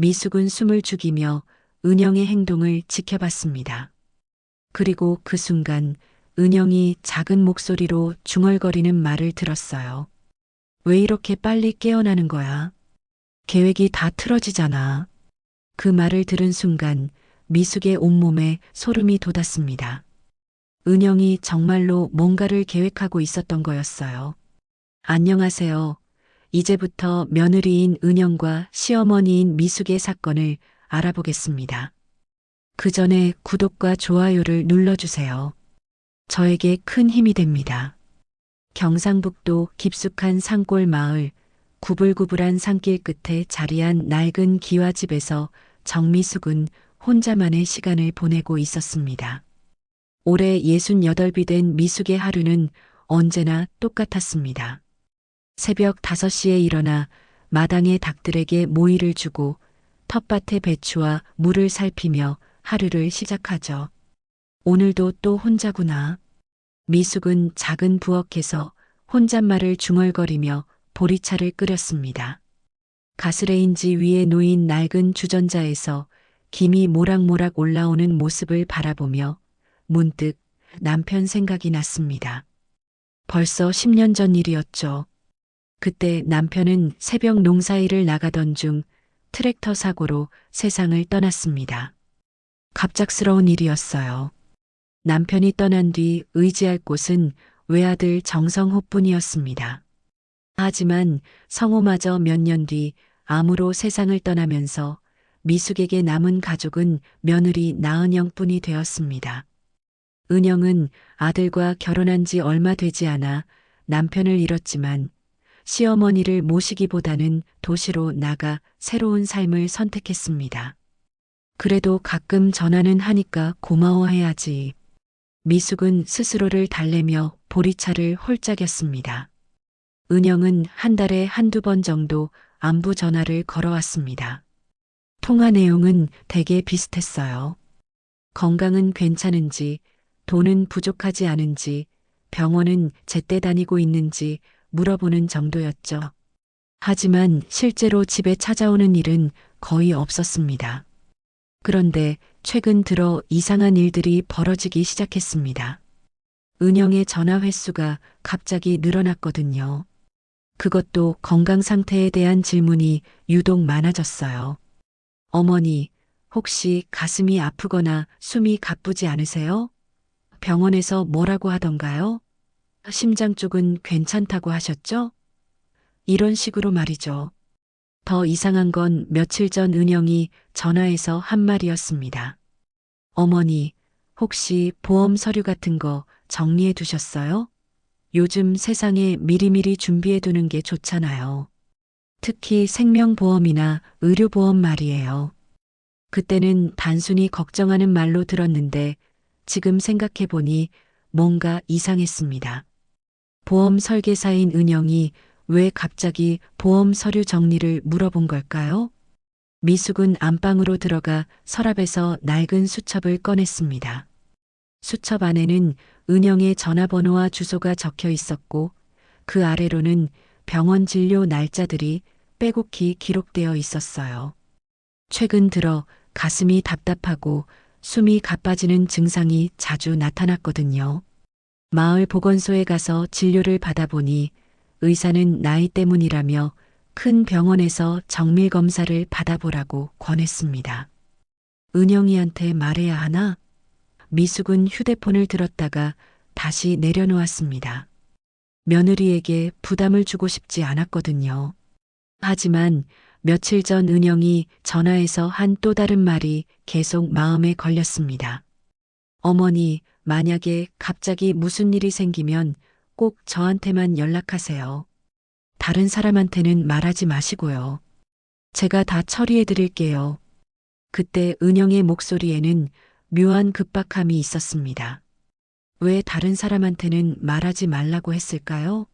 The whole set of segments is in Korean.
미숙은 숨을 죽이며 은영의 행동을 지켜봤습니다. 그리고 그 순간 은영이 작은 목소리로 중얼거리는 말을 들었어요. 왜 이렇게 빨리 깨어나는 거야? 계획이 다 틀어지잖아. 그 말을 들은 순간 미숙의 온몸에 소름이 돋았습니다. 은영이 정말로 뭔가를 계획하고 있었던 거였어요. 안녕하세요. 이제부터 며느리인 은영과 시어머니인 미숙의 사건을 알아보겠습니다. 그 전에 구독과 좋아요를 눌러주세요. 저에게 큰 힘이 됩니다. 경상북도 깊숙한 산골 마을, 구불구불한 산길 끝에 자리한 낡은 기와집에서 정미숙은 혼자만의 시간을 보내고 있었습니다. 올해 68이 된 미숙의 하루는 언제나 똑같았습니다. 새벽 5시에 일어나 마당의 닭들에게 모이를 주고 텃밭의 배추와 물을 살피며 하루를 시작하죠. 오늘도 또 혼자구나. 미숙은 작은 부엌에서 혼잣말을 중얼거리며 보리차를 끓였습니다. 가스레인지 위에 놓인 낡은 주전자에서 김이 모락모락 올라오는 모습을 바라보며 문득 남편 생각이 났습니다. 벌써 10년 전 일이었죠. 그때 남편은 새벽 농사일을 나가던 중 트랙터 사고로 세상을 떠났습니다. 갑작스러운 일이었어요. 남편이 떠난 뒤 의지할 곳은 외아들 정성호뿐이었습니다. 하지만 성호마저 몇 년 뒤 암으로 세상을 떠나면서 미숙에게 남은 가족은 며느리 나은영뿐이 되었습니다. 은영은 아들과 결혼한 지 얼마 되지 않아 남편을 잃었지만 시어머니를 모시기보다는 도시로 나가 새로운 삶을 선택했습니다. 그래도 가끔 전화는 하니까 고마워해야지. 미숙은 스스로를 달래며 보리차를 홀짝였습니다. 은영은 한 달에 한두 번 정도 안부 전화를 걸어왔습니다. 통화 내용은 대개 비슷했어요. 건강은 괜찮은지, 돈은 부족하지 않은지, 병원은 제때 다니고 있는지 물어보는 정도였죠. 하지만 실제로 집에 찾아오는 일은 거의 없었습니다. 그런데 최근 들어 이상한 일들이 벌어지기 시작했습니다. 은영의 전화 횟수가 갑자기 늘어났거든요. 그것도 건강 상태에 대한 질문이 유독 많아졌어요. 어머니, 혹시 가슴이 아프거나 숨이 가쁘지 않으세요? 병원에서 뭐라고 하던가요? 심장 쪽은 괜찮다고 하셨죠? 이런 식으로 말이죠. 더 이상한 건 며칠 전 은영이 전화해서 한 말이었습니다. 어머니, 혹시 보험 서류 같은 거 정리해 두셨어요? 요즘 세상에 미리미리 준비해 두는 게 좋잖아요. 특히 생명보험이나 의료보험 말이에요. 그때는 단순히 걱정하는 말로 들었는데 지금 생각해 보니 뭔가 이상했습니다. 보험 설계사인 은영이 왜 갑자기 보험 서류 정리를 물어본 걸까요? 미숙은 안방으로 들어가 서랍에서 낡은 수첩을 꺼냈습니다. 수첩 안에는 은영의 전화번호와 주소가 적혀 있었고 그 아래로는 병원 진료 날짜들이 빼곡히 기록되어 있었어요. 최근 들어 가슴이 답답하고 숨이 가빠지는 증상이 자주 나타났거든요. 마을 보건소에 가서 진료를 받아보니 의사는 나이 때문이라며 큰 병원에서 정밀 검사를 받아보라고 권했습니다. 은영이한테 말해야 하나? 미숙은 휴대폰을 들었다가 다시 내려놓았습니다. 며느리에게 부담을 주고 싶지 않았거든요. 하지만 며칠 전 은영이 전화해서 한 또 다른 말이 계속 마음에 걸렸습니다. 어머니, 만약에 갑자기 무슨 일이 생기면 꼭 저한테만 연락하세요. 다른 사람한테는 말하지 마시고요. 제가 다 처리해 드릴게요. 그때 은영의 목소리에는 묘한 급박함이 있었습니다. 왜 다른 사람한테는 말하지 말라고 했을까요?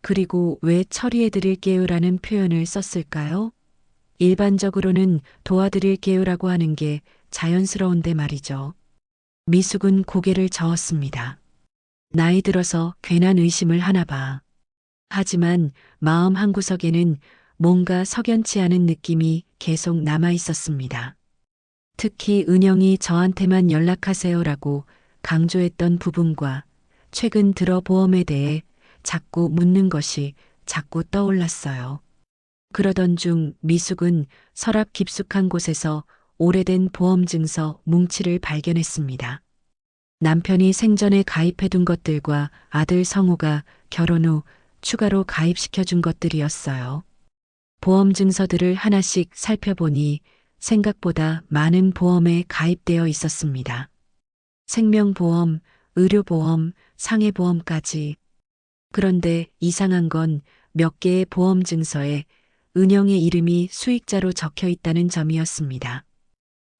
그리고 왜 처리해 드릴게요라는 표현을 썼을까요? 일반적으로는 도와드릴게요라고 하는 게 자연스러운데 말이죠. 미숙은 고개를 저었습니다. 나이 들어서 괜한 의심을 하나 봐. 하지만 마음 한구석에는 뭔가 석연치 않은 느낌이 계속 남아 있었습니다. 특히 은영이 저한테만 연락하세요라고 강조했던 부분과 최근 들어 보험에 대해 자꾸 묻는 것이 자꾸 떠올랐어요. 그러던 중 미숙은 서랍 깊숙한 곳에서 오래된 보험 증서 뭉치를 발견했습니다. 남편이 생전에 가입해둔 것들과 아들 성우가 결혼 후 추가로 가입시켜준 것들이었어요. 보험 증서들을 하나씩 살펴보니 생각보다 많은 보험에 가입되어 있었습니다. 생명보험, 의료보험, 상해보험까지. 그런데 이상한 건 몇 개의 보험 증서에 은영의 이름이 수익자로 적혀 있다는 점이었습니다.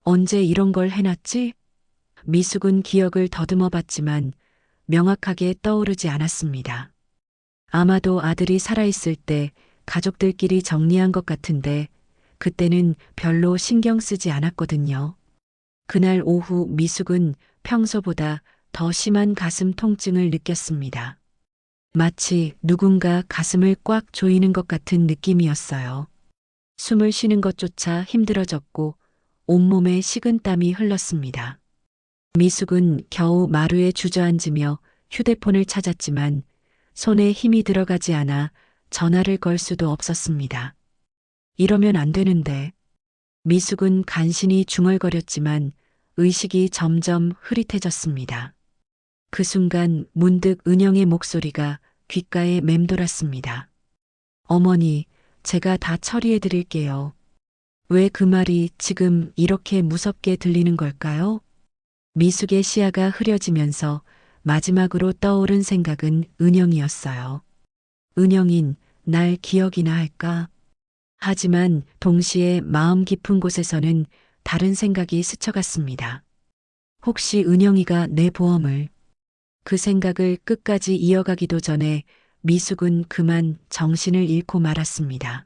언제 이런 걸 해놨지? 미숙은 기억을 더듬어 봤지만 명확하게 떠오르지 않았습니다. 아마도 아들이 살아있을 때 가족들끼리 정리한 것 같은데 그때는 별로 신경 쓰지 않았거든요. 그날 오후 미숙은 평소보다 더 심한 가슴 통증을 느꼈습니다. 마치 누군가 가슴을 꽉 조이는 것 같은 느낌이었어요. 숨을 쉬는 것조차 힘들어졌고 온몸에 식은땀이 흘렀습니다. 미숙은 겨우 마루에 주저앉으며 휴대폰을 찾았지만 손에 힘이 들어가지 않아 전화를 걸 수도 없었습니다. 이러면 안 되는데. 미숙은 간신히 중얼거렸지만 의식이 점점 흐릿해졌습니다. 그 순간 문득 은영의 목소리가 귓가에 맴돌았습니다. 어머니, 제가 다 처리해 드릴게요. 왜 그 말이 지금 이렇게 무섭게 들리는 걸까요? 미숙의 시야가 흐려지면서 마지막으로 떠오른 생각은 은영이었어요. 은영인 날 기억이나 할까? 하지만 동시에 마음 깊은 곳에서는 다른 생각이 스쳐갔습니다. 혹시 은영이가 내 보험을. 그 생각을 끝까지 이어가기도 전에 미숙은 그만 정신을 잃고 말았습니다.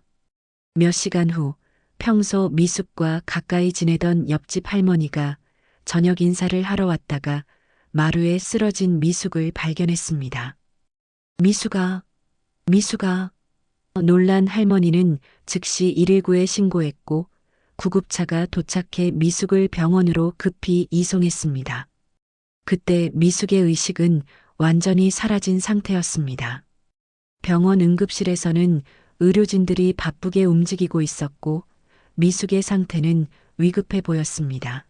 몇 시간 후 평소 미숙과 가까이 지내던 옆집 할머니가 저녁 인사를 하러 왔다가 마루에 쓰러진 미숙을 발견했습니다. 미숙아, 미숙아. 놀란 할머니는 즉시 119에 신고했고 구급차가 도착해 미숙을 병원으로 급히 이송했습니다. 그때 미숙의 의식은 완전히 사라진 상태였습니다. 병원 응급실에서는 의료진들이 바쁘게 움직이고 있었고 미숙의 상태는 위급해 보였습니다.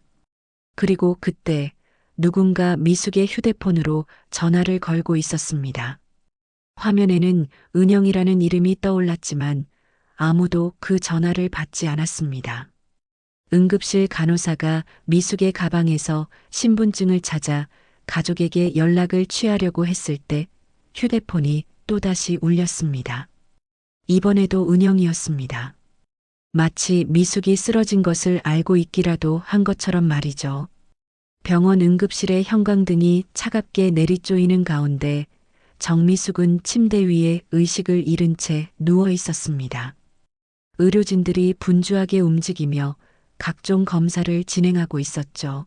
그리고 그때 누군가 미숙의 휴대폰으로 전화를 걸고 있었습니다. 화면에는 은영이라는 이름이 떠올랐지만 아무도 그 전화를 받지 않았습니다. 응급실 간호사가 미숙의 가방에서 신분증을 찾아 가족에게 연락을 취하려고 했을 때 휴대폰이 또다시 울렸습니다. 이번에도 은영이었습니다. 마치 미숙이 쓰러진 것을 알고 있기라도 한 것처럼 말이죠. 병원 응급실의 형광등이 차갑게 내리쪼이는 가운데 정미숙은 침대 위에 의식을 잃은 채 누워 있었습니다. 의료진들이 분주하게 움직이며 각종 검사를 진행하고 있었죠.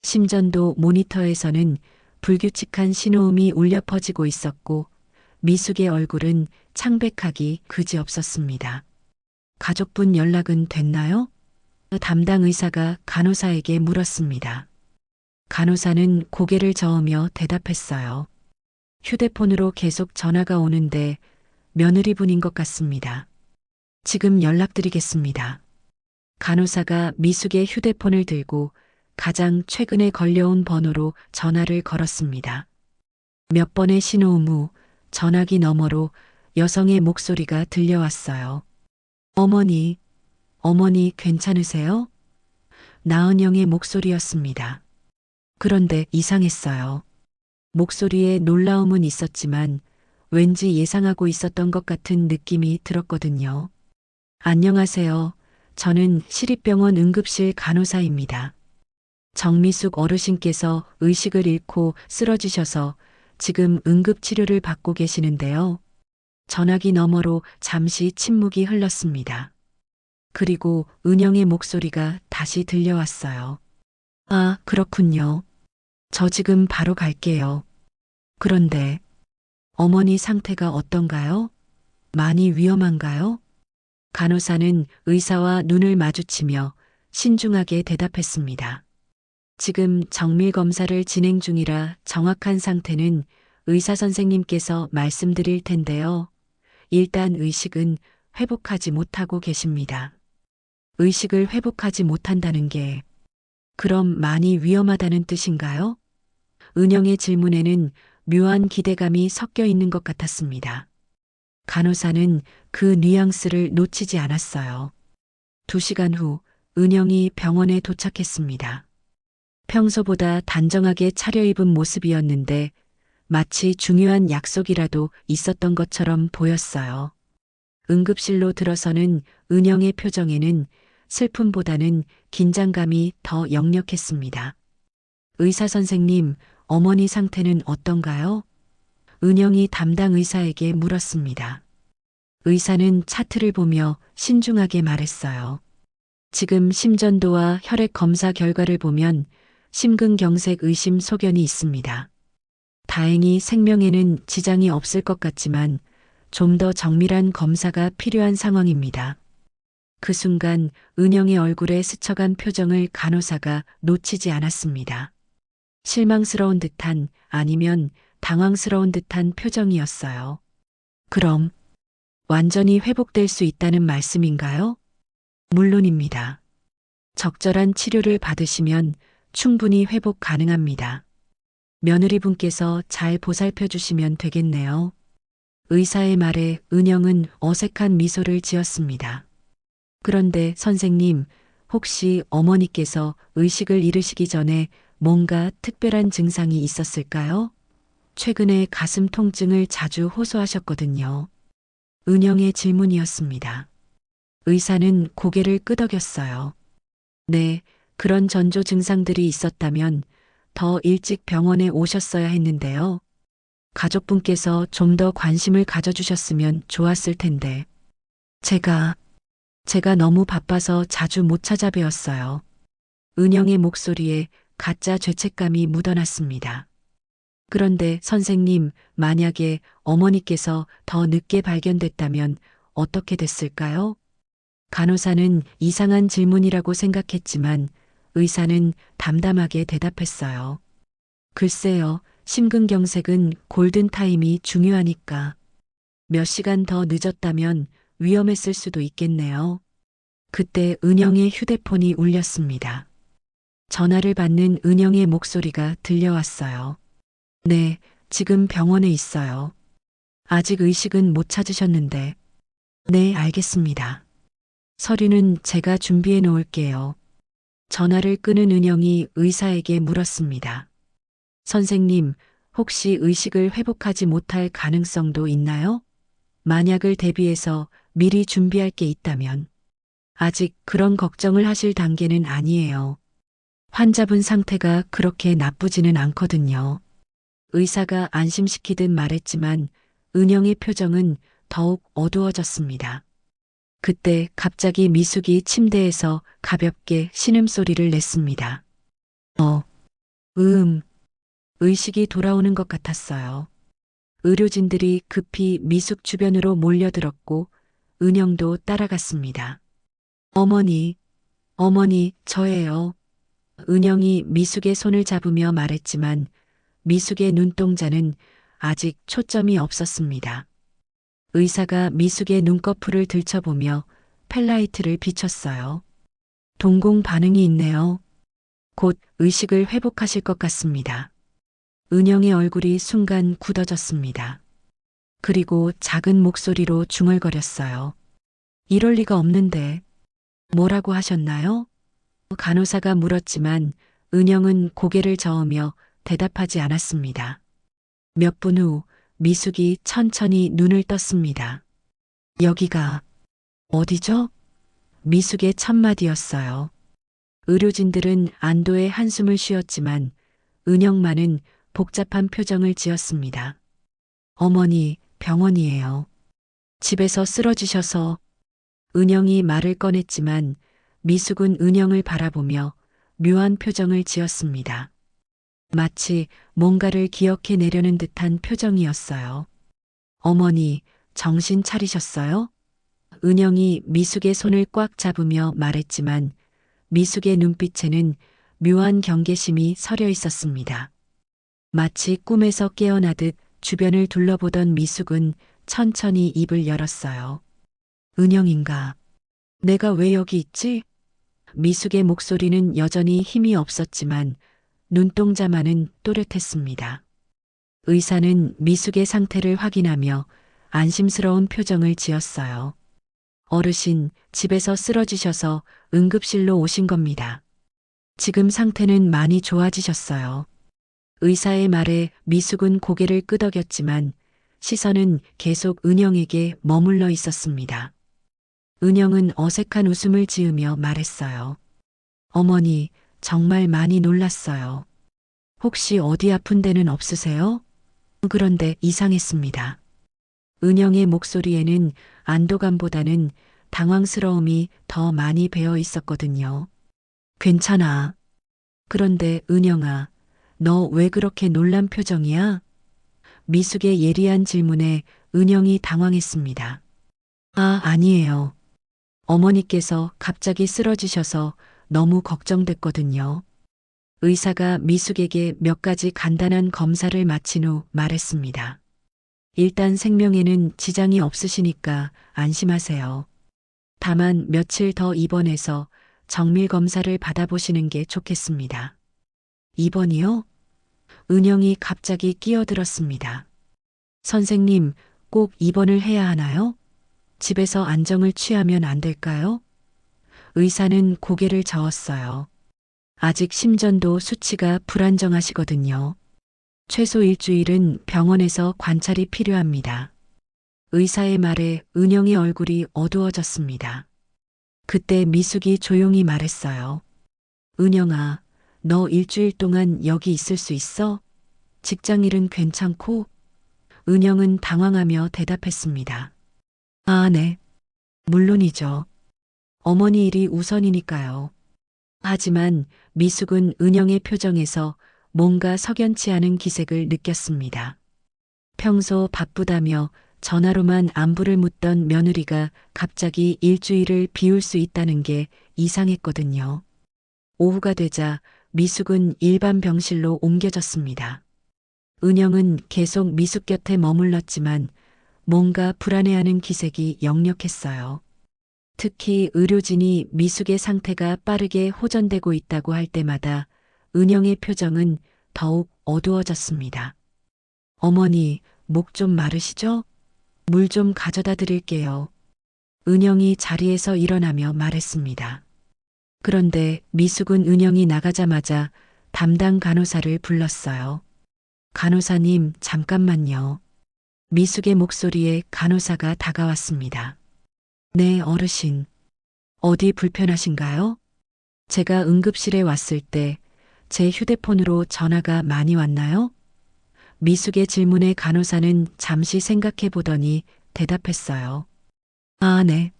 심전도 모니터에서는 불규칙한 신호음이 울려 퍼지고 있었고 미숙의 얼굴은 창백하기 그지없었습니다. 가족분 연락은 됐나요? 담당 의사가 간호사에게 물었습니다. 간호사는 고개를 저으며 대답했어요. 휴대폰으로 계속 전화가 오는데 며느리분인 것 같습니다. 지금 연락드리겠습니다. 간호사가 미숙의 휴대폰을 들고 가장 최근에 걸려온 번호로 전화를 걸었습니다. 몇 번의 신호음 후 전화기 너머로 여성의 목소리가 들려왔어요. 어머니, 어머니 괜찮으세요? 나은영의 목소리였습니다. 그런데 이상했어요. 목소리에 놀라움은 있었지만 왠지 예상하고 있었던 것 같은 느낌이 들었거든요. 안녕하세요. 저는 시립병원 응급실 간호사입니다. 정미숙 어르신께서 의식을 잃고 쓰러지셔서 지금 응급치료를 받고 계시는데요. 전화기 너머로 잠시 침묵이 흘렀습니다. 그리고 은영의 목소리가 다시 들려왔어요. 아, 그렇군요. 저 지금 바로 갈게요. 그런데 어머니 상태가 어떤가요? 많이 위험한가요? 간호사는 의사와 눈을 마주치며 신중하게 대답했습니다. 지금 정밀 검사를 진행 중이라 정확한 상태는 의사 선생님께서 말씀드릴 텐데요. 일단 의식은 회복하지 못하고 계십니다. 의식을 회복하지 못한다는 게 그럼 많이 위험하다는 뜻인가요? 은영의 질문에는 묘한 기대감이 섞여 있는 것 같았습니다. 간호사는 그 뉘앙스를 놓치지 않았어요. 2시간 후 은영이 병원에 도착했습니다. 평소보다 단정하게 차려입은 모습이었는데 마치 중요한 약속이라도 있었던 것처럼 보였어요. 응급실로 들어서는 은영의 표정에는 슬픔보다는 긴장감이 더 역력했습니다. 의사 선생님, 어머니 상태는 어떤가요? 은영이 담당 의사에게 물었습니다. 의사는 차트를 보며 신중하게 말했어요. 지금 심전도와 혈액 검사 결과를 보면 심근경색 의심 소견이 있습니다. 다행히 생명에는 지장이 없을 것 같지만 좀 더 정밀한 검사가 필요한 상황입니다. 그 순간 은영의 얼굴에 스쳐간 표정을 간호사가 놓치지 않았습니다. 실망스러운 듯한 아니면 당황스러운 듯한 표정이었어요. 그럼 완전히 회복될 수 있다는 말씀인가요? 물론입니다. 적절한 치료를 받으시면 충분히 회복 가능합니다. 며느리분께서 잘 보살펴 주시면 되겠네요. 의사의 말에 은영은 어색한 미소를 지었습니다. 그런데 선생님, 혹시 어머니께서 의식을 잃으시기 전에 뭔가 특별한 증상이 있었을까요? 최근에 가슴 통증을 자주 호소하셨거든요. 은영의 질문이었습니다. 의사는 고개를 끄덕였어요. 네, 그런 전조 증상들이 있었다면 더 일찍 병원에 오셨어야 했는데요. 가족분께서 좀 더 관심을 가져주셨으면 좋았을 텐데. 제가 너무 바빠서 자주 못 찾아뵈었어요. 은영의 목소리에 가짜 죄책감이 묻어났습니다. 그런데 선생님, 만약에 어머니께서 더 늦게 발견됐다면 어떻게 됐을까요? 간호사는 이상한 질문이라고 생각했지만 의사는 담담하게 대답했어요. 글쎄요, 심근경색은 골든타임이 중요하니까. 몇 시간 더 늦었다면 위험했을 수도 있겠네요. 그때 은영의 휴대폰이 울렸습니다. 전화를 받는 은영의 목소리가 들려왔어요. 네, 지금 병원에 있어요. 아직 의식은 못 찾으셨는데. 네, 알겠습니다. 서류는 제가 준비해 놓을게요. 전화를 끄는 은영이 의사에게 물었습니다. 선생님, 혹시 의식을 회복하지 못할 가능성도 있나요? 만약을 대비해서 미리 준비할 게 있다면. 아직 그런 걱정을 하실 단계는 아니에요. 환자분 상태가 그렇게 나쁘지는 않거든요. 의사가 안심시키듯 말했지만 은영의 표정은 더욱 어두워졌습니다. 그때 갑자기 미숙이 침대에서 가볍게 신음소리를 냈습니다. 의식이 돌아오는 것 같았어요. 의료진들이 급히 미숙 주변으로 몰려들었고 은영도 따라갔습니다. 어머니, 저예요. 은영이 미숙의 손을 잡으며 말했지만 미숙의 눈동자는 아직 초점이 없었습니다. 의사가 미숙의 눈꺼풀을 들춰보며 펠라이트를 비췄어요. 동공 반응이 있네요. 곧 의식을 회복하실 것 같습니다. 은영의 얼굴이 순간 굳어졌습니다. 그리고 작은 목소리로 중얼거렸어요. 이럴 리가 없는데. 뭐라고 하셨나요? 간호사가 물었지만 은영은 고개를 저으며 대답하지 않았습니다. 몇 분 후 미숙이 천천히 눈을 떴습니다. 여기가 어디죠? 미숙의 첫 마디였어요. 의료진들은 안도의 한숨을 쉬었지만 은영만은 복잡한 표정을 지었습니다. 어머니, 병원이에요. 집에서 쓰러지셔서. 은영이 말을 꺼냈지만 미숙은 은영을 바라보며 묘한 표정을 지었습니다. 마치 뭔가를 기억해내려는 듯한 표정이었어요. 어머니, 정신 차리셨어요? 은영이 미숙의 손을 꽉 잡으며 말했지만 미숙의 눈빛에는 묘한 경계심이 서려 있었습니다. 마치 꿈에서 깨어나듯 주변을 둘러보던 미숙은 천천히 입을 열었어요. 은영인가? 내가 왜 여기 있지? 미숙의 목소리는 여전히 힘이 없었지만 눈동자만은 또렷했습니다. 의사는 미숙의 상태를 확인하며 안심스러운 표정을 지었어요. 어르신, 집에서 쓰러지셔서 응급실로 오신 겁니다. 지금 상태는 많이 좋아지셨어요. 의사의 말에 미숙은 고개를 끄덕였지만 시선은 계속 은영에게 머물러 있었습니다. 은영은 어색한 웃음을 지으며 말했어요. 어머니, 정말 많이 놀랐어요. 혹시 어디 아픈 데는 없으세요? 그런데 이상했습니다. 은영의 목소리에는 안도감보다는 당황스러움이 더 많이 배어 있었거든요. 괜찮아. 그런데 은영아, 너 왜 그렇게 놀란 표정이야? 미숙의 예리한 질문에 은영이 당황했습니다. 아, 아니에요. 어머니께서 갑자기 쓰러지셔서 너무 걱정됐거든요. 의사가 미숙에게 몇 가지 간단한 검사를 마친 후 말했습니다. 일단 생명에는 지장이 없으시니까 안심하세요. 다만 며칠 더 입원해서 정밀 검사를 받아보시는 게 좋겠습니다. 입원이요? 은영이 갑자기 끼어들었습니다. 선생님, 꼭 입원을 해야 하나요? 집에서 안정을 취하면 안 될까요? 의사는 고개를 저었어요. 아직 심전도 수치가 불안정하시거든요. 최소 일주일은 병원에서 관찰이 필요합니다. 의사의 말에 은영의 얼굴이 어두워졌습니다. 그때 미숙이 조용히 말했어요. 은영아, 너 일주일 동안 여기 있을 수 있어? 직장 일은 괜찮고? 은영은 당황하며 대답했습니다. 아, 네. 물론이죠. 어머니 일이 우선이니까요. 하지만 미숙은 은영의 표정에서 뭔가 석연치 않은 기색을 느꼈습니다. 평소 바쁘다며 전화로만 안부를 묻던 며느리가 갑자기 일주일을 비울 수 있다는 게 이상했거든요. 오후가 되자 미숙은 일반 병실로 옮겨졌습니다. 은영은 계속 미숙 곁에 머물렀지만 뭔가 불안해하는 기색이 역력했어요. 특히 의료진이 미숙의 상태가 빠르게 호전되고 있다고 할 때마다 은영의 표정은 더욱 어두워졌습니다. 어머니, 목 좀 마르시죠? 물 좀 가져다 드릴게요. 은영이 자리에서 일어나며 말했습니다. 그런데 미숙은 은영이 나가자마자 담당 간호사를 불렀어요. 간호사님, 잠깐만요. 미숙의 목소리에 간호사가 다가왔습니다. 네, 어르신. 어디 불편하신가요? 제가 응급실에 왔을 때 제 휴대폰으로 전화가 많이 왔나요? 미숙의 질문에 간호사는 잠시 생각해 보더니 대답했어요. 아, 네.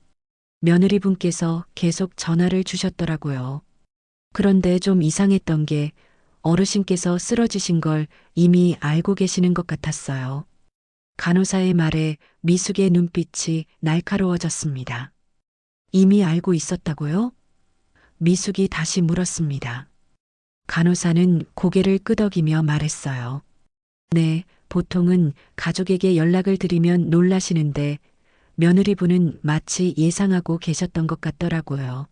며느리분께서 계속 전화를 주셨더라고요. 그런데 좀 이상했던 게 어르신께서 쓰러지신 걸 이미 알고 계시는 것 같았어요. 간호사의 말에 미숙의 눈빛이 날카로워졌습니다. 이미 알고 있었다고요? 미숙이 다시 물었습니다. 간호사는 고개를 끄덕이며 말했어요. 네, 보통은 가족에게 연락을 드리면 놀라시는데 며느리분은 마치 예상하고 계셨던 것 같더라고요.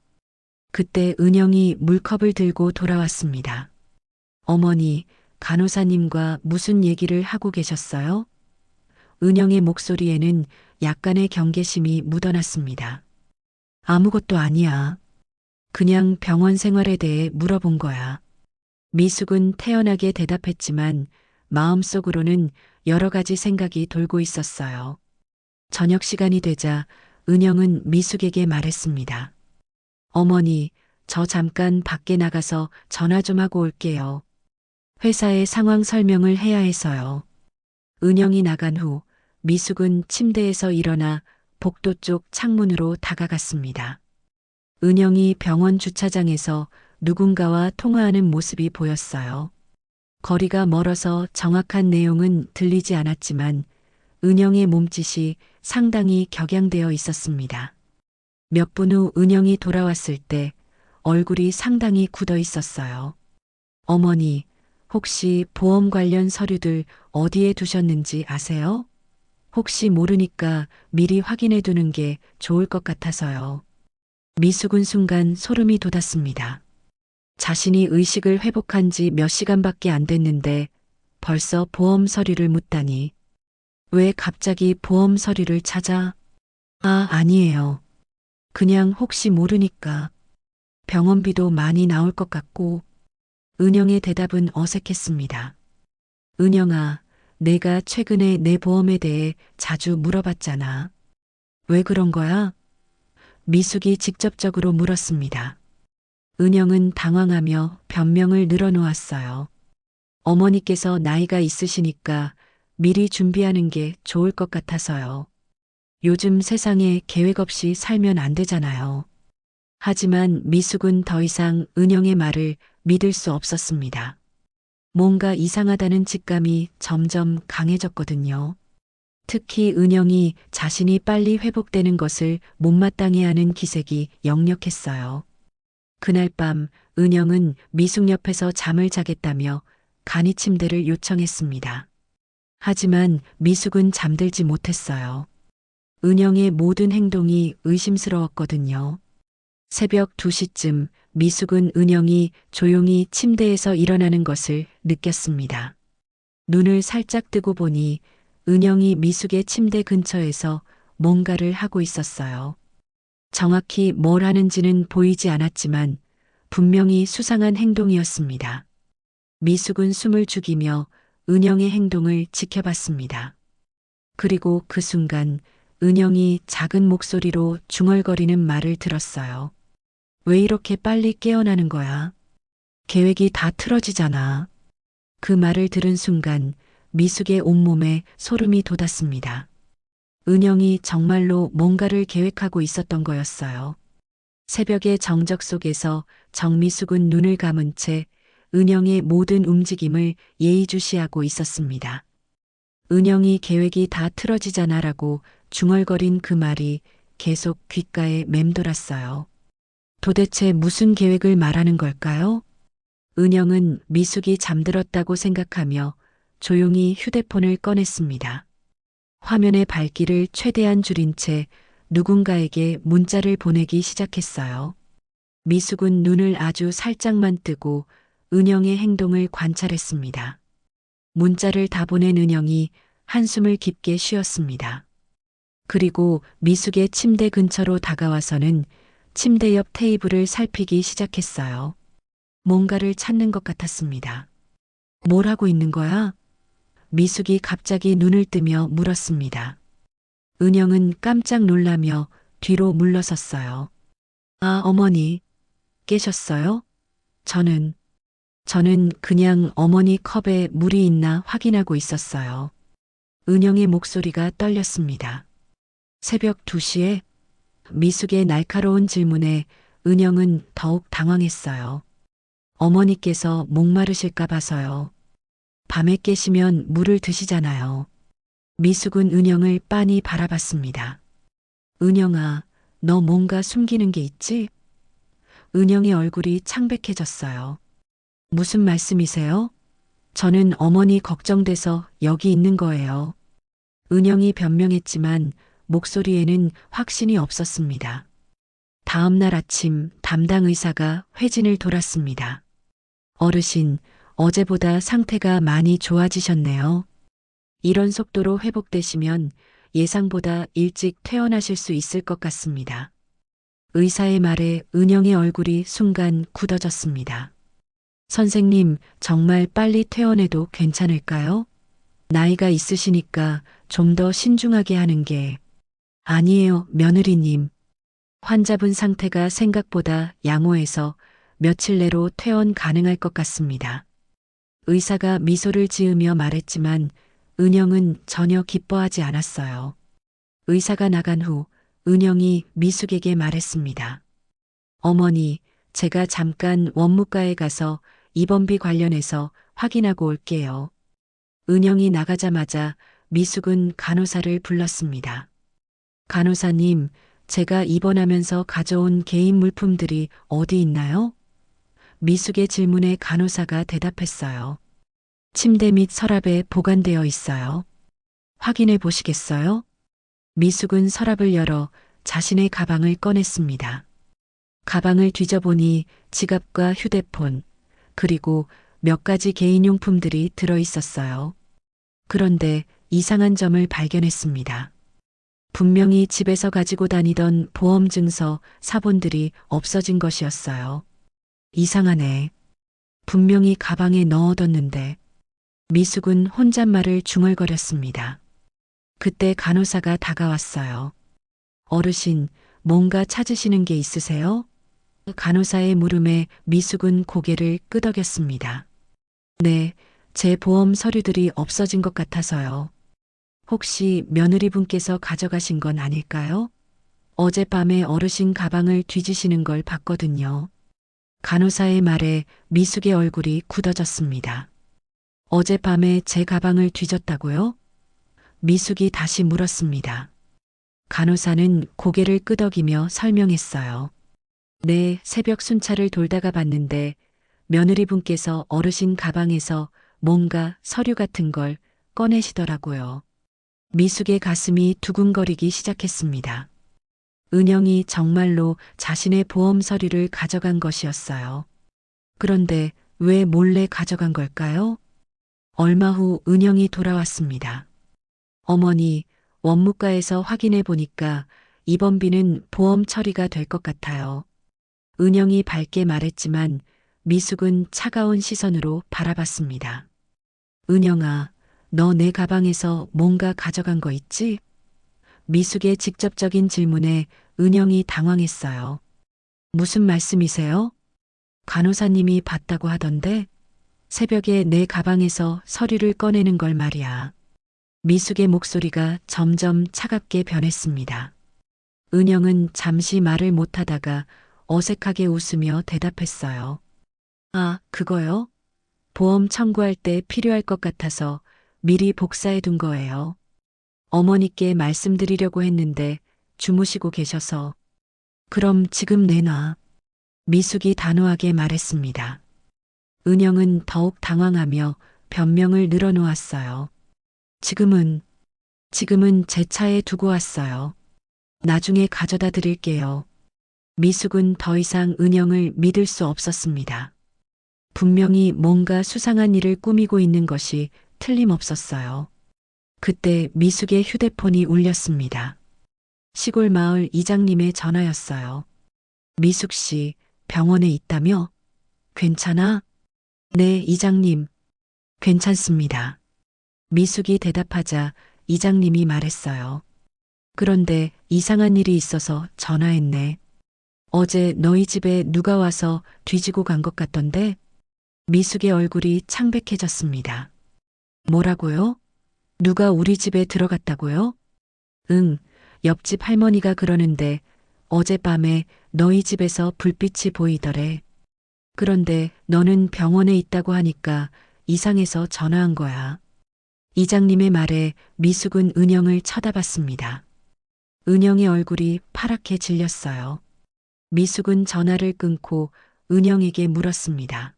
그때 은영이 물컵을 들고 돌아왔습니다. 어머니, 간호사님과 무슨 얘기를 하고 계셨어요? 은영의 목소리에는 약간의 경계심이 묻어났습니다. 아무것도 아니야. 그냥 병원 생활에 대해 물어본 거야. 미숙은 태연하게 대답했지만 마음속으로는 여러 가지 생각이 돌고 있었어요. 저녁 시간이 되자 은영은 미숙에게 말했습니다. 어머니, 저 잠깐 밖에 나가서 전화 좀 하고 올게요. 회사에 상황 설명을 해야 해서요. 은영이 나간 후 미숙은 침대에서 일어나 복도 쪽 창문으로 다가갔습니다. 은영이 병원 주차장에서 누군가와 통화하는 모습이 보였어요. 거리가 멀어서 정확한 내용은 들리지 않았지만 은영의 몸짓이 상당히 격양되어 있었습니다. 몇 분 후 은영이 돌아왔을 때 얼굴이 상당히 굳어 있었어요. 어머니, 혹시 보험 관련 서류들 어디에 두셨는지 아세요? 혹시 모르니까 미리 확인해 두는 게 좋을 것 같아서요. 미숙은 순간 소름이 돋았습니다. 자신이 의식을 회복한 지 몇 시간밖에 안 됐는데 벌써 보험 서류를 묻다니. 왜 갑자기 보험 서류를 찾아? 아니에요. 그냥 혹시 모르니까. 병원비도 많이 나올 것 같고. 은영의 대답은 어색했습니다. 은영아, 내가 최근에 내 보험에 대해 자주 물어봤잖아. 왜 그런 거야? 미숙이 직접적으로 물었습니다. 은영은 당황하며 변명을 늘어놓았어요. 어머니께서 나이가 있으시니까 미리 준비하는 게 좋을 것 같아서요. 요즘 세상에 계획 없이 살면 안 되잖아요. 하지만 미숙은 더 이상 은영의 말을 믿을 수 없었습니다. 뭔가 이상하다는 직감이 점점 강해졌거든요. 특히 은영이 자신이 빨리 회복되는 것을 못마땅해 하는 기색이 역력했어요. 그날 밤 은영은 미숙 옆에서 잠을 자겠다며 간이 침대를 요청했습니다. 하지만 미숙은 잠들지 못했어요. 은영의 모든 행동이 의심스러웠거든요. 새벽 2시쯤 미숙은 은영이 조용히 침대에서 일어나는 것을 느꼈습니다. 눈을 살짝 뜨고 보니 은영이 미숙의 침대 근처에서 뭔가를 하고 있었어요. 정확히 뭘 하는지는 보이지 않았지만 분명히 수상한 행동이었습니다. 미숙은 숨을 죽이며 은영의 행동을 지켜봤습니다. 그리고 그 순간 은영이 작은 목소리로 중얼거리는 말을 들었어요. 왜 이렇게 빨리 깨어나는 거야? 계획이 다 틀어지잖아. 그 말을 들은 순간 미숙의 온몸에 소름이 돋았습니다. 은영이 정말로 뭔가를 계획하고 있었던 거였어요. 새벽의 정적 속에서 정미숙은 눈을 감은 채 은영의 모든 움직임을 예의주시하고 있었습니다. 은영이 계획이 다 틀어지잖아라고 중얼거린 그 말이 계속 귓가에 맴돌았어요. 도대체 무슨 계획을 말하는 걸까요? 은영은 미숙이 잠들었다고 생각하며 조용히 휴대폰을 꺼냈습니다. 화면의 밝기를 최대한 줄인 채 누군가에게 문자를 보내기 시작했어요. 미숙은 눈을 아주 살짝만 뜨고 은영의 행동을 관찰했습니다. 문자를 다 보낸 은영이 한숨을 깊게 쉬었습니다. 그리고 미숙의 침대 근처로 다가와서는 침대 옆 테이블을 살피기 시작했어요. 뭔가를 찾는 것 같았습니다. 뭘 하고 있는 거야? 미숙이 갑자기 눈을 뜨며 물었습니다. 은영은 깜짝 놀라며 뒤로 물러섰어요. 어머니, 깨셨어요? 저는 그냥 어머니 컵에 물이 있나 확인하고 있었어요. 은영의 목소리가 떨렸습니다. 새벽 2시에 미숙의 날카로운 질문에 은영은 더욱 당황했어요. 어머니께서 목마르실까 봐서요. 밤에 깨시면 물을 드시잖아요. 미숙은 은영을 빤히 바라봤습니다. 은영아, 너 뭔가 숨기는 게 있지? 은영의 얼굴이 창백해졌어요. 무슨 말씀이세요? 저는 어머니 걱정돼서 여기 있는 거예요. 은영이 변명했지만 목소리에는 확신이 없었습니다. 다음 날 아침 담당 의사가 회진을 돌았습니다. 어르신, 어제보다 상태가 많이 좋아지셨네요. 이런 속도로 회복되시면 예상보다 일찍 퇴원하실 수 있을 것 같습니다. 의사의 말에 은영의 얼굴이 순간 굳어졌습니다. 선생님, 정말 빨리 퇴원해도 괜찮을까요? 나이가 있으시니까 좀 더 신중하게 하는 게. 아니에요, 며느리님. 환자분 상태가 생각보다 양호해서 며칠 내로 퇴원 가능할 것 같습니다. 의사가 미소를 지으며 말했지만 은영은 전혀 기뻐하지 않았어요. 의사가 나간 후 은영이 미숙에게 말했습니다. 어머니, 제가 잠깐 원무과에 가서 입원비 관련해서 확인하고 올게요. 은영이 나가자마자 미숙은 간호사를 불렀습니다. 간호사님, 제가 입원하면서 가져온 개인 물품들이 어디 있나요? 미숙의 질문에 간호사가 대답했어요. 침대 및 서랍에 보관되어 있어요. 확인해 보시겠어요? 미숙은 서랍을 열어 자신의 가방을 꺼냈습니다. 가방을 뒤져보니 지갑과 휴대폰, 그리고 몇 가지 개인용품들이 들어 있었어요. 그런데 이상한 점을 발견했습니다. 분명히 집에서 가지고 다니던 보험 증서, 사본들이 없어진 것이었어요. 이상하네. 분명히 가방에 넣어뒀는데. 미숙은 혼잣말을 중얼거렸습니다. 그때 간호사가 다가왔어요. 어르신, 뭔가 찾으시는 게 있으세요? 간호사의 물음에 미숙은 고개를 끄덕였습니다. 네, 제 보험 서류들이 없어진 것 같아서요. 혹시 며느리분께서 가져가신 건 아닐까요? 어젯밤에 어르신 가방을 뒤지시는 걸 봤거든요. 간호사의 말에 미숙의 얼굴이 굳어졌습니다. 어젯밤에 제 가방을 뒤졌다고요? 미숙이 다시 물었습니다. 간호사는 고개를 끄덕이며 설명했어요. 네, 새벽 순찰을 돌다가 봤는데 며느리분께서 어르신 가방에서 뭔가 서류 같은 걸 꺼내시더라고요. 미숙의 가슴이 두근거리기 시작했습니다. 은영이 정말로 자신의 보험 서류를 가져간 것이었어요. 그런데 왜 몰래 가져간 걸까요? 얼마 후 은영이 돌아왔습니다. 어머니, 원무과에서 확인해 보니까 입원비는 보험 처리가 될 것 같아요. 은영이 밝게 말했지만 미숙은 차가운 시선으로 바라봤습니다. 은영아, 너 내 가방에서 뭔가 가져간 거 있지? 미숙의 직접적인 질문에 은영이 당황했어요. 무슨 말씀이세요? 간호사님이 봤다고 하던데 새벽에 내 가방에서 서류를 꺼내는 걸 말이야. 미숙의 목소리가 점점 차갑게 변했습니다. 은영은 잠시 말을 못하다가 어색하게 웃으며 대답했어요. 아, 그거요? 보험 청구할 때 필요할 것 같아서 미리 복사해 둔 거예요. 어머니께 말씀드리려고 했는데 주무시고 계셔서. 그럼 지금 내놔. 미숙이 단호하게 말했습니다. 은영은 더욱 당황하며 변명을 늘어놓았어요. 지금은 제 차에 두고 왔어요. 나중에 가져다 드릴게요. 미숙은 더 이상 은영을 믿을 수 없었습니다. 분명히 뭔가 수상한 일을 꾸미고 있는 것이 틀림없었어요. 그때 미숙의 휴대폰이 울렸습니다. 시골 마을 이장님의 전화였어요. 미숙 씨, 병원에 있다며? 괜찮아? 네, 이장님. 괜찮습니다. 미숙이 대답하자 이장님이 말했어요. 그런데 이상한 일이 있어서 전화했네. 어제 너희 집에 누가 와서 뒤지고 간 것 같던데? 미숙의 얼굴이 창백해졌습니다. 뭐라고요? 누가 우리 집에 들어갔다고요? 응, 옆집 할머니가 그러는데 어젯밤에 너희 집에서 불빛이 보이더래. 그런데 너는 병원에 있다고 하니까 이상해서 전화한 거야. 이장님의 말에 미숙은 은영을 쳐다봤습니다. 은영의 얼굴이 파랗게 질렸어요. 미숙은 전화를 끊고 은영에게 물었습니다.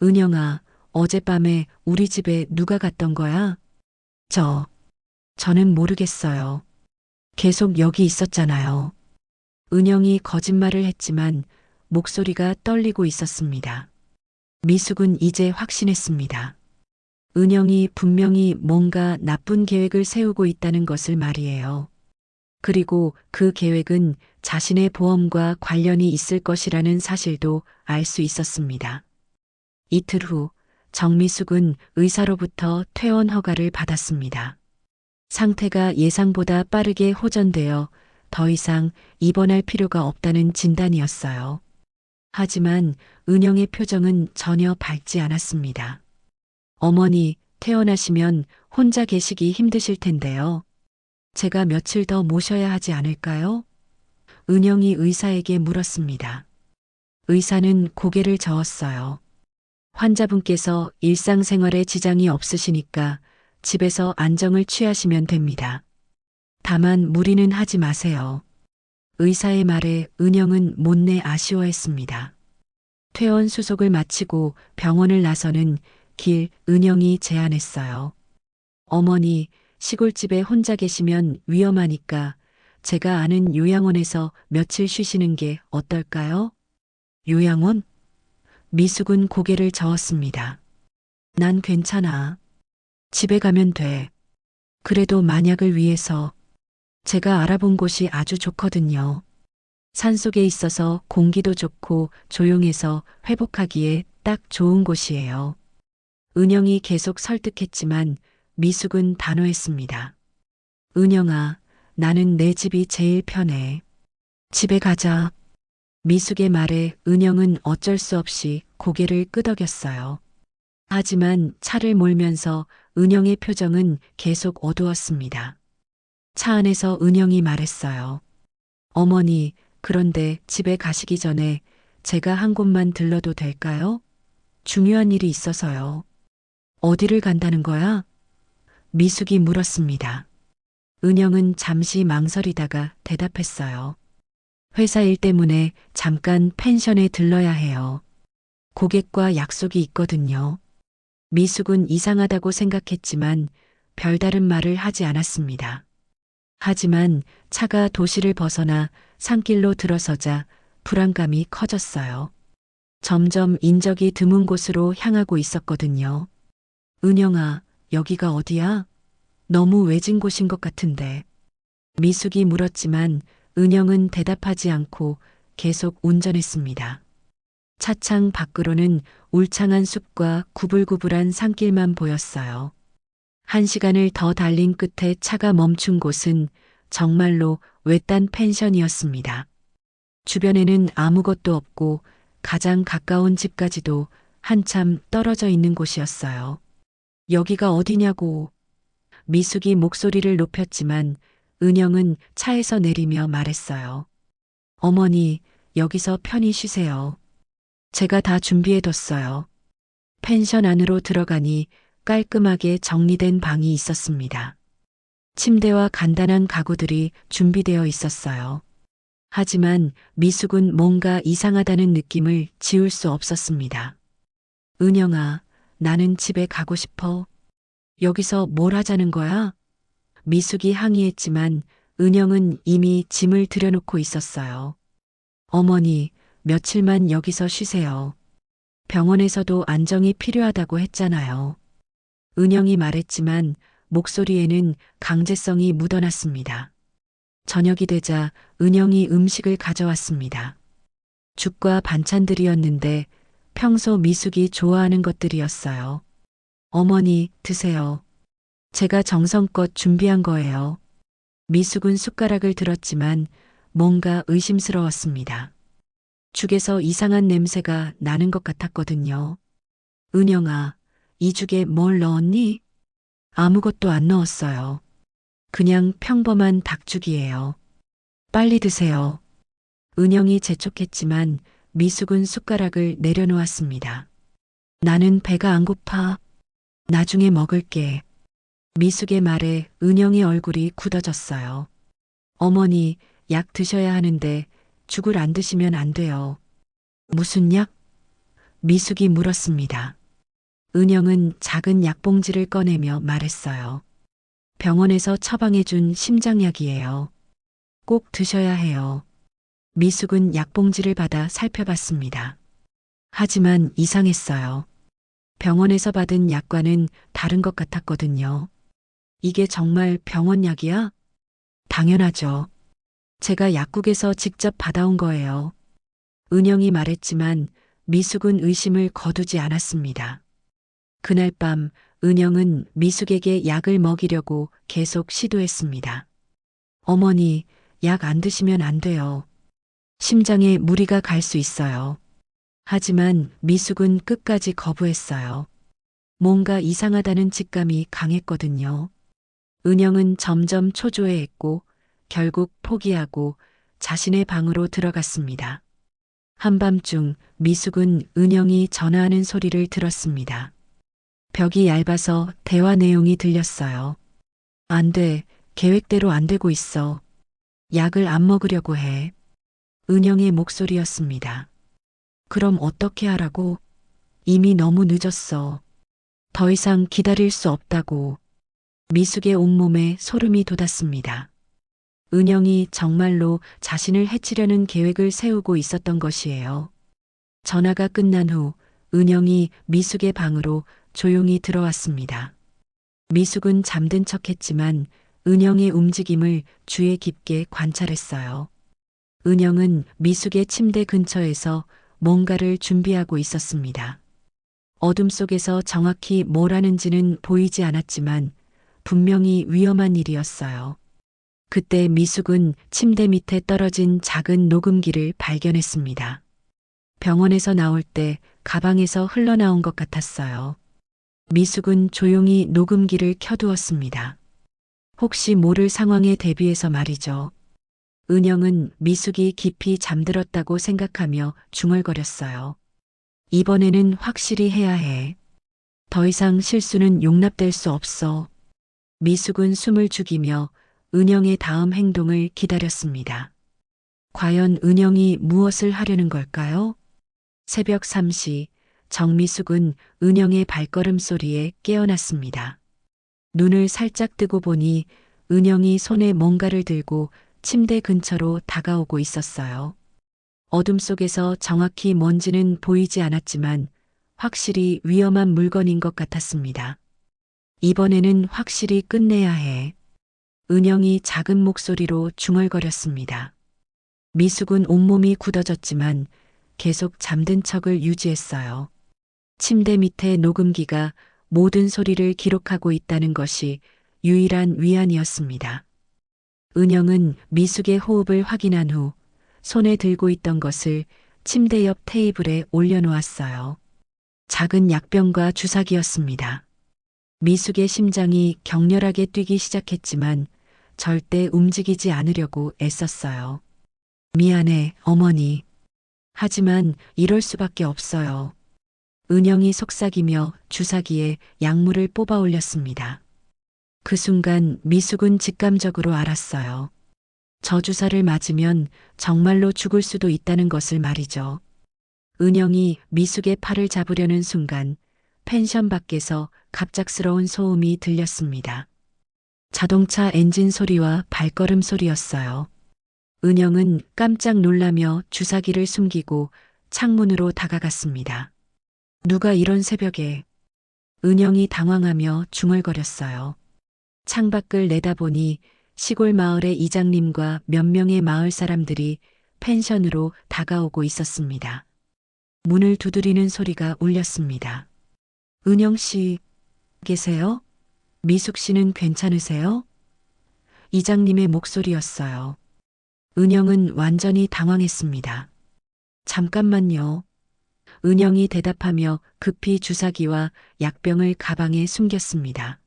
은영아, 어젯밤에 우리 집에 누가 갔던 거야? 저는 모르겠어요. 계속 여기 있었잖아요. 은영이 거짓말을 했지만 목소리가 떨리고 있었습니다. 미숙은 이제 확신했습니다. 은영이 분명히 뭔가 나쁜 계획을 세우고 있다는 것을 말이에요. 그리고 그 계획은 자신의 보험과 관련이 있을 것이라는 사실도 알 수 있었습니다. 이틀 후 정미숙은 의사로부터 퇴원 허가를 받았습니다. 상태가 예상보다 빠르게 호전되어 더 이상 입원할 필요가 없다는 진단이었어요. 하지만 은영의 표정은 전혀 밝지 않았습니다. 어머니, 퇴원하시면 혼자 계시기 힘드실 텐데요. 제가 며칠 더 모셔야 하지 않을까요? 은영이 의사에게 물었습니다. 의사는 고개를 저었어요. 환자분께서 일상생활에 지장이 없으시니까 집에서 안정을 취하시면 됩니다. 다만 무리는 하지 마세요. 의사의 말에 은영은 못내 아쉬워했습니다. 퇴원 수속을 마치고 병원을 나서는 길 은영이 제안했어요. 어머니, 시골집에 혼자 계시면 위험하니까 제가 아는 요양원에서 며칠 쉬시는 게 어떨까요? 요양원? 미숙은 고개를 저었습니다. 난 괜찮아. 집에 가면 돼. 그래도 만약을 위해서 제가 알아본 곳이 아주 좋거든요. 산속에 있어서 공기도 좋고 조용해서 회복하기에 딱 좋은 곳이에요. 은영이 계속 설득했지만 미숙은 단호했습니다. 은영아, 나는 내 집이 제일 편해. 집에 가자. 미숙의 말에 은영은 어쩔 수 없이 고개를 끄덕였어요. 하지만 차를 몰면서 은영의 표정은 계속 어두웠습니다. 차 안에서 은영이 말했어요. 어머니, 그런데 집에 가시기 전에 제가 한 곳만 들러도 될까요? 중요한 일이 있어서요. 어디를 간다는 거야? 미숙이 물었습니다. 은영은 잠시 망설이다가 대답했어요. 회사 일 때문에 잠깐 펜션에 들러야 해요. 고객과 약속이 있거든요. 미숙은 이상하다고 생각했지만 별다른 말을 하지 않았습니다. 하지만 차가 도시를 벗어나 산길로 들어서자 불안감이 커졌어요. 점점 인적이 드문 곳으로 향하고 있었거든요. 은영아, 여기가 어디야? 너무 외진 곳인 것 같은데. 미숙이 물었지만 은영은 대답하지 않고 계속 운전했습니다. 차창 밖으로는 울창한 숲과 구불구불한 산길만 보였어요. 1시간을 더 달린 끝에 차가 멈춘 곳은 정말로 외딴 펜션이었습니다. 주변에는 아무것도 없고 가장 가까운 집까지도 한참 떨어져 있는 곳이었어요. 여기가 어디냐고. 미숙이 목소리를 높였지만 은영은 차에서 내리며 말했어요. 어머니, 여기서 편히 쉬세요. 제가 다 준비해뒀어요. 펜션 안으로 들어가니 깔끔하게 정리된 방이 있었습니다. 침대와 간단한 가구들이 준비되어 있었어요. 하지만 미숙은 뭔가 이상하다는 느낌을 지울 수 없었습니다. 은영아, 나는 집에 가고 싶어. 여기서 뭘 하자는 거야? 미숙이 항의했지만 은영은 이미 짐을 들여놓고 있었어요. 어머니, 며칠만 여기서 쉬세요. 병원에서도 안정이 필요하다고 했잖아요. 은영이 말했지만 목소리에는 강제성이 묻어났습니다. 저녁이 되자 은영이 음식을 가져왔습니다. 죽과 반찬들이었는데 평소 미숙이 좋아하는 것들이었어요. 어머니, 드세요. 제가 정성껏 준비한 거예요. 미숙은 숟가락을 들었지만 뭔가 의심스러웠습니다. 죽에서 이상한 냄새가 나는 것 같았거든요. 은영아, 이 죽에 뭘 넣었니? 아무것도 안 넣었어요. 그냥 평범한 닭죽이에요. 빨리 드세요. 은영이 재촉했지만 미숙은 숟가락을 내려놓았습니다. 나는 배가 안 고파. 나중에 먹을게. 미숙의 말에 은영의 얼굴이 굳어졌어요. 어머니, 약 드셔야 하는데 죽을 안 드시면 안 돼요. 무슨 약? 미숙이 물었습니다. 은영은 작은 약봉지를 꺼내며 말했어요. 병원에서 처방해준 심장약이에요. 꼭 드셔야 해요. 미숙은 약봉지를 받아 살펴봤습니다. 하지만 이상했어요. 병원에서 받은 약과는 다른 것 같았거든요. 이게 정말 병원 약이야? 당연하죠. 제가 약국에서 직접 받아온 거예요. 은영이 말했지만 미숙은 의심을 거두지 않았습니다. 그날 밤 은영은 미숙에게 약을 먹이려고 계속 시도했습니다. 어머니, 약 안 드시면 안 돼요. 심장에 무리가 갈 수 있어요. 하지만 미숙은 끝까지 거부했어요. 뭔가 이상하다는 직감이 강했거든요. 은영은 점점 초조해했고 결국 포기하고 자신의 방으로 들어갔습니다. 한밤중 미숙은 은영이 전화하는 소리를 들었습니다. 벽이 얇아서 대화 내용이 들렸어요. 안 돼, 계획대로 안 되고 있어. 약을 안 먹으려고 해. 은영의 목소리였습니다. 그럼 어떻게 하라고? 이미 너무 늦었어. 더 이상 기다릴 수 없다고. 미숙의 온몸에 소름이 돋았습니다. 은영이 정말로 자신을 해치려는 계획을 세우고 있었던 것이에요. 전화가 끝난 후 은영이 미숙의 방으로 조용히 들어왔습니다. 미숙은 잠든 척했지만 은영의 움직임을 주의 깊게 관찰했어요. 은영은 미숙의 침대 근처에서 뭔가를 준비하고 있었습니다. 어둠 속에서 정확히 뭘 하는지는 보이지 않았지만 분명히 위험한 일이었어요. 그때 미숙은 침대 밑에 떨어진 작은 녹음기를 발견했습니다. 병원에서 나올 때 가방에서 흘러나온 것 같았어요. 미숙은 조용히 녹음기를 켜두었습니다. 혹시 모를 상황에 대비해서 말이죠. 은영은 미숙이 깊이 잠들었다고 생각하며 중얼거렸어요. 이번에는 확실히 해야 해. 더 이상 실수는 용납될 수 없어. 미숙은 숨을 죽이며 은영의 다음 행동을 기다렸습니다. 과연 은영이 무엇을 하려는 걸까요? 새벽 3시 정미숙은 은영의 발걸음 소리에 깨어났습니다. 눈을 살짝 뜨고 보니 은영이 손에 뭔가를 들고 침대 근처로 다가오고 있었어요. 어둠 속에서 정확히 뭔지는 보이지 않았지만 확실히 위험한 물건인 것 같았습니다. 이번에는 확실히 끝내야 해. 은영이 작은 목소리로 중얼거렸습니다. 미숙은 온몸이 굳어졌지만 계속 잠든 척을 유지했어요. 침대 밑에 녹음기가 모든 소리를 기록하고 있다는 것이 유일한 위안이었습니다. 은영은 미숙의 호흡을 확인한 후 손에 들고 있던 것을 침대 옆 테이블에 올려놓았어요. 작은 약병과 주사기였습니다. 미숙의 심장이 격렬하게 뛰기 시작했지만 절대 움직이지 않으려고 애썼어요. 미안해, 어머니. 하지만 이럴 수밖에 없어요. 은영이 속삭이며 주사기에 약물을 뽑아 올렸습니다. 그 순간 미숙은 직감적으로 알았어요. 저 주사를 맞으면 정말로 죽을 수도 있다는 것을 말이죠. 은영이 미숙의 팔을 잡으려는 순간 펜션 밖에서 갑작스러운 소음이 들렸습니다. 자동차 엔진 소리와 발걸음 소리였어요. 은영은 깜짝 놀라며 주사기를 숨기고 창문으로 다가갔습니다. 누가 이런 새벽에? 은영이 당황하며 중얼거렸어요. 창밖을 내다보니 시골 마을의 이장님과 몇 명의 마을 사람들이 펜션으로 다가오고 있었습니다. 문을 두드리는 소리가 울렸습니다. 은영 씨, 계세요? 미숙 씨는 괜찮으세요? 이장님의 목소리였어요. 은영은 완전히 당황했습니다. 잠깐만요. 은영이 대답하며 급히 주사기와 약병을 가방에 숨겼습니다.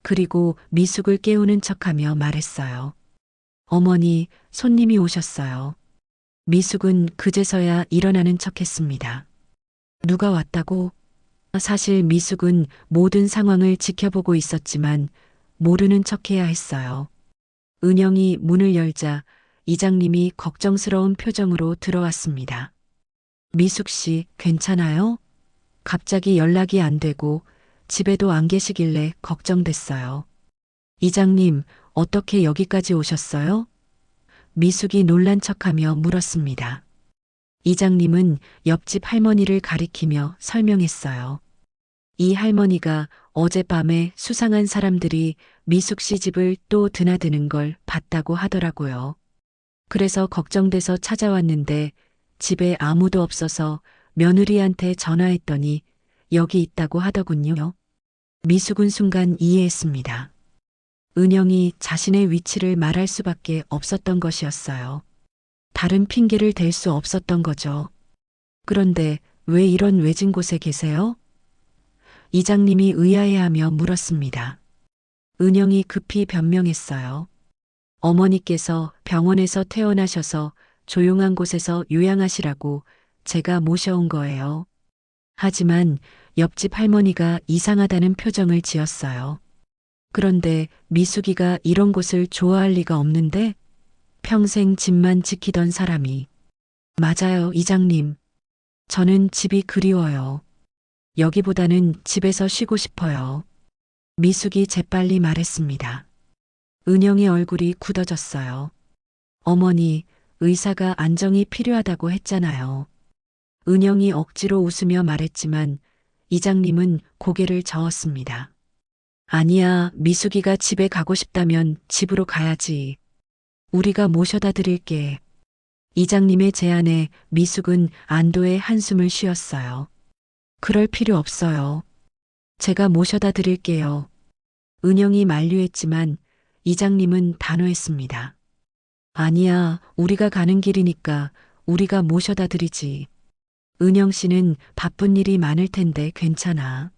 그리고 미숙을 깨우는 척하며 말했어요. 어머니, 손님이 오셨어요. 미숙은 그제서야 일어나는 척했습니다. 누가 왔다고? 사실 미숙은 모든 상황을 지켜보고 있었지만 모르는 척해야 했어요. 은영이 문을 열자 이장님이 걱정스러운 표정으로 들어왔습니다. 미숙 씨, 괜찮아요? 갑자기 연락이 안 되고 집에도 안 계시길래 걱정됐어요. 이장님, 어떻게 여기까지 오셨어요? 미숙이 놀란 척하며 물었습니다. 이장님은 옆집 할머니를 가리키며 설명했어요. 이 할머니가 어젯밤에 수상한 사람들이 미숙 씨 집을 또 드나드는 걸 봤다고 하더라고요. 그래서 걱정돼서 찾아왔는데 집에 아무도 없어서 며느리한테 전화했더니 여기 있다고 하더군요. 미숙은 순간 이해했습니다. 은영이 자신의 위치를 말할 수밖에 없었던 것이었어요. 다른 핑계를 댈 수 없었던 거죠. 그런데 왜 이런 외진 곳에 계세요? 이장님이 의아해하며 물었습니다. 은영이 급히 변명했어요. 어머니께서 병원에서 퇴원하셔서 조용한 곳에서 요양하시라고 제가 모셔온 거예요. 하지만 옆집 할머니가 이상하다는 표정을 지었어요. 그런데 미숙이가 이런 곳을 좋아할 리가 없는데 평생 집만 지키던 사람이. 맞아요, 이장님. 저는 집이 그리워요. 여기보다는 집에서 쉬고 싶어요. 미숙이 재빨리 말했습니다. 은영의 얼굴이 굳어졌어요. 어머니, 의사가 안정이 필요하다고 했잖아요. 은영이 억지로 웃으며 말했지만 이장님은 고개를 저었습니다. 아니야, 미숙이가 집에 가고 싶다면 집으로 가야지. 우리가 모셔다 드릴게. 이장님의 제안에 미숙은 안도의 한숨을 쉬었어요. 그럴 필요 없어요. 제가 모셔다 드릴게요. 은영이 만류했지만 이장님은 단호했습니다. 아니야, 우리가 가는 길이니까 우리가 모셔다 드리지. 은영 씨는 바쁜 일이 많을 텐데 괜찮아.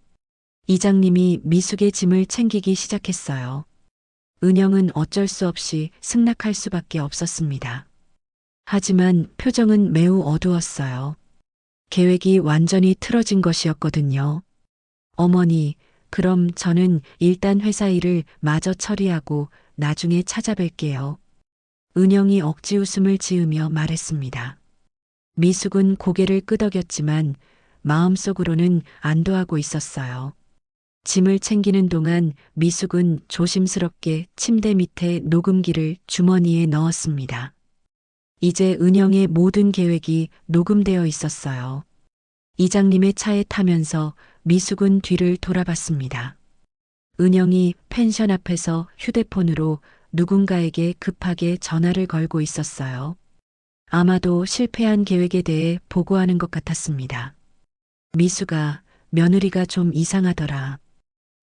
이장님이 미숙의 짐을 챙기기 시작했어요. 은영은 어쩔 수 없이 승낙할 수밖에 없었습니다. 하지만 표정은 매우 어두웠어요. 계획이 완전히 틀어진 것이었거든요. 어머니, 그럼 저는 일단 회사 일을 마저 처리하고 나중에 찾아뵐게요. 은영이 억지 웃음을 지으며 말했습니다. 미숙은 고개를 끄덕였지만 마음속으로는 안도하고 있었어요. 짐을 챙기는 동안 미숙은 조심스럽게 침대 밑에 녹음기를 주머니에 넣었습니다. 이제 은영의 모든 계획이 녹음되어 있었어요. 이장님의 차에 타면서 미숙은 뒤를 돌아봤습니다. 은영이 펜션 앞에서 휴대폰으로 누군가에게 급하게 전화를 걸고 있었어요. 아마도 실패한 계획에 대해 보고하는 것 같았습니다. 미숙아, 며느리가 좀 이상하더라.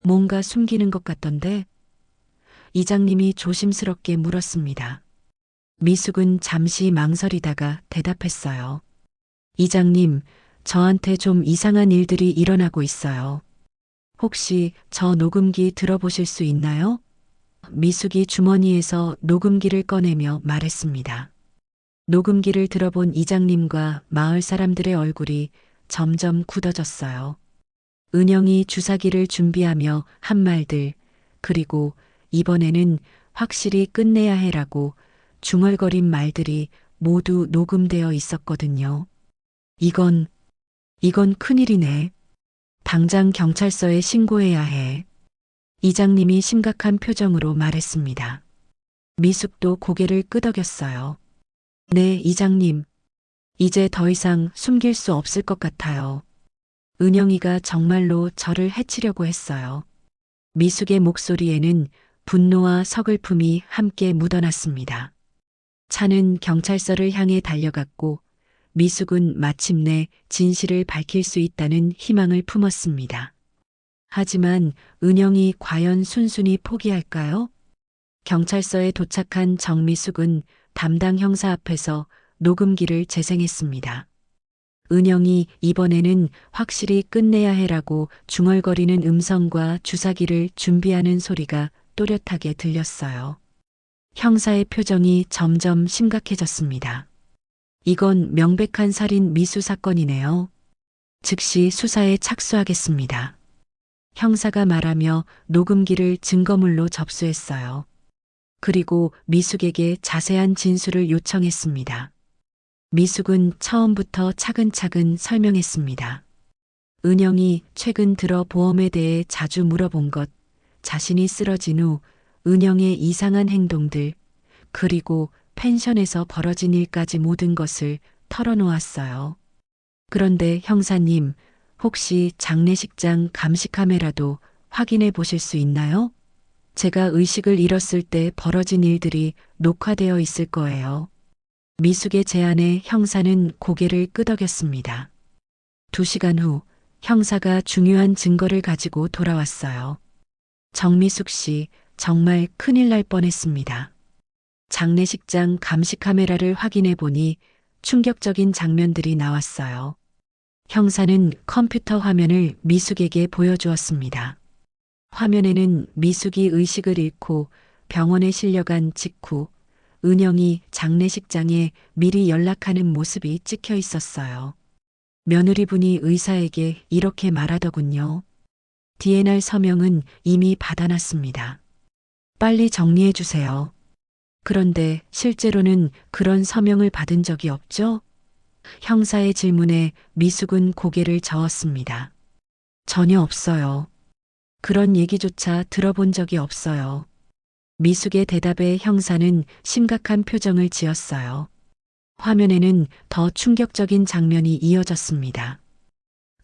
뭔가 숨기는 것 같던데? 이장님이 조심스럽게 물었습니다. 미숙은 잠시 망설이다가 대답했어요. 이장님, 저한테 좀 이상한 일들이 일어나고 있어요. 혹시 저 녹음기 들어보실 수 있나요? 미숙이 주머니에서 녹음기를 꺼내며 말했습니다. 녹음기를 들어본 이장님과 마을 사람들의 얼굴이 점점 굳어졌어요. 은영이 주사기를 준비하며 한 말들, 그리고 이번에는 확실히 끝내야 해라고 중얼거린 말들이 모두 녹음되어 있었거든요. 이건 큰일이네. 당장 경찰서에 신고해야 해. 이장님이 심각한 표정으로 말했습니다. 미숙도 고개를 끄덕였어요. 네, 이장님. 이제 더 이상 숨길 수 없을 것 같아요. 은영이가 정말로 저를 해치려고 했어요. 미숙의 목소리에는 분노와 서글픔이 함께 묻어났습니다. 차는 경찰서를 향해 달려갔고 미숙은 마침내 진실을 밝힐 수 있다는 희망을 품었습니다. 하지만 은영이 과연 순순히 포기할까요? 경찰서에 도착한 정미숙은 담당 형사 앞에서 녹음기를 재생했습니다. 은영이 이번에는 확실히 끝내야 해라고 중얼거리는 음성과 주사기를 준비하는 소리가 또렷하게 들렸어요. 형사의 표정이 점점 심각해졌습니다. 이건 명백한 살인 미수 사건이네요. 즉시 수사에 착수하겠습니다. 형사가 말하며 녹음기를 증거물로 접수했어요. 그리고 미숙에게 자세한 진술을 요청했습니다. 미숙은 처음부터 차근차근 설명했습니다. 은영이 최근 들어 보험에 대해 자주 물어본 것, 자신이 쓰러진 후 은영의 이상한 행동들, 그리고 펜션에서 벌어진 일까지 모든 것을 털어놓았어요. 그런데 형사님, 혹시 장례식장 감시 카메라도 확인해 보실 수 있나요? 제가 의식을 잃었을 때 벌어진 일들이 녹화되어 있을 거예요. 미숙의 제안에 형사는 고개를 끄덕였습니다. 2시간 후 형사가 중요한 증거를 가지고 돌아왔어요. 정미숙 씨, 정말 큰일 날 뻔했습니다. 장례식장 감시 카메라를 확인해 보니 충격적인 장면들이 나왔어요. 형사는 컴퓨터 화면을 미숙에게 보여주었습니다. 화면에는 미숙이 의식을 잃고 병원에 실려간 직후 은영이 장례식장에 미리 연락하는 모습이 찍혀 있었어요. 며느리분이 의사에게 이렇게 말하더군요. DNR 서명은 이미 받아놨습니다. 빨리 정리해 주세요. 그런데 실제로는 그런 서명을 받은 적이 없죠? 형사의 질문에 미숙은 고개를 저었습니다. 전혀 없어요. 그런 얘기조차 들어본 적이 없어요. 미숙의 대답에 형사는 심각한 표정을 지었어요. 화면에는 더 충격적인 장면이 이어졌습니다.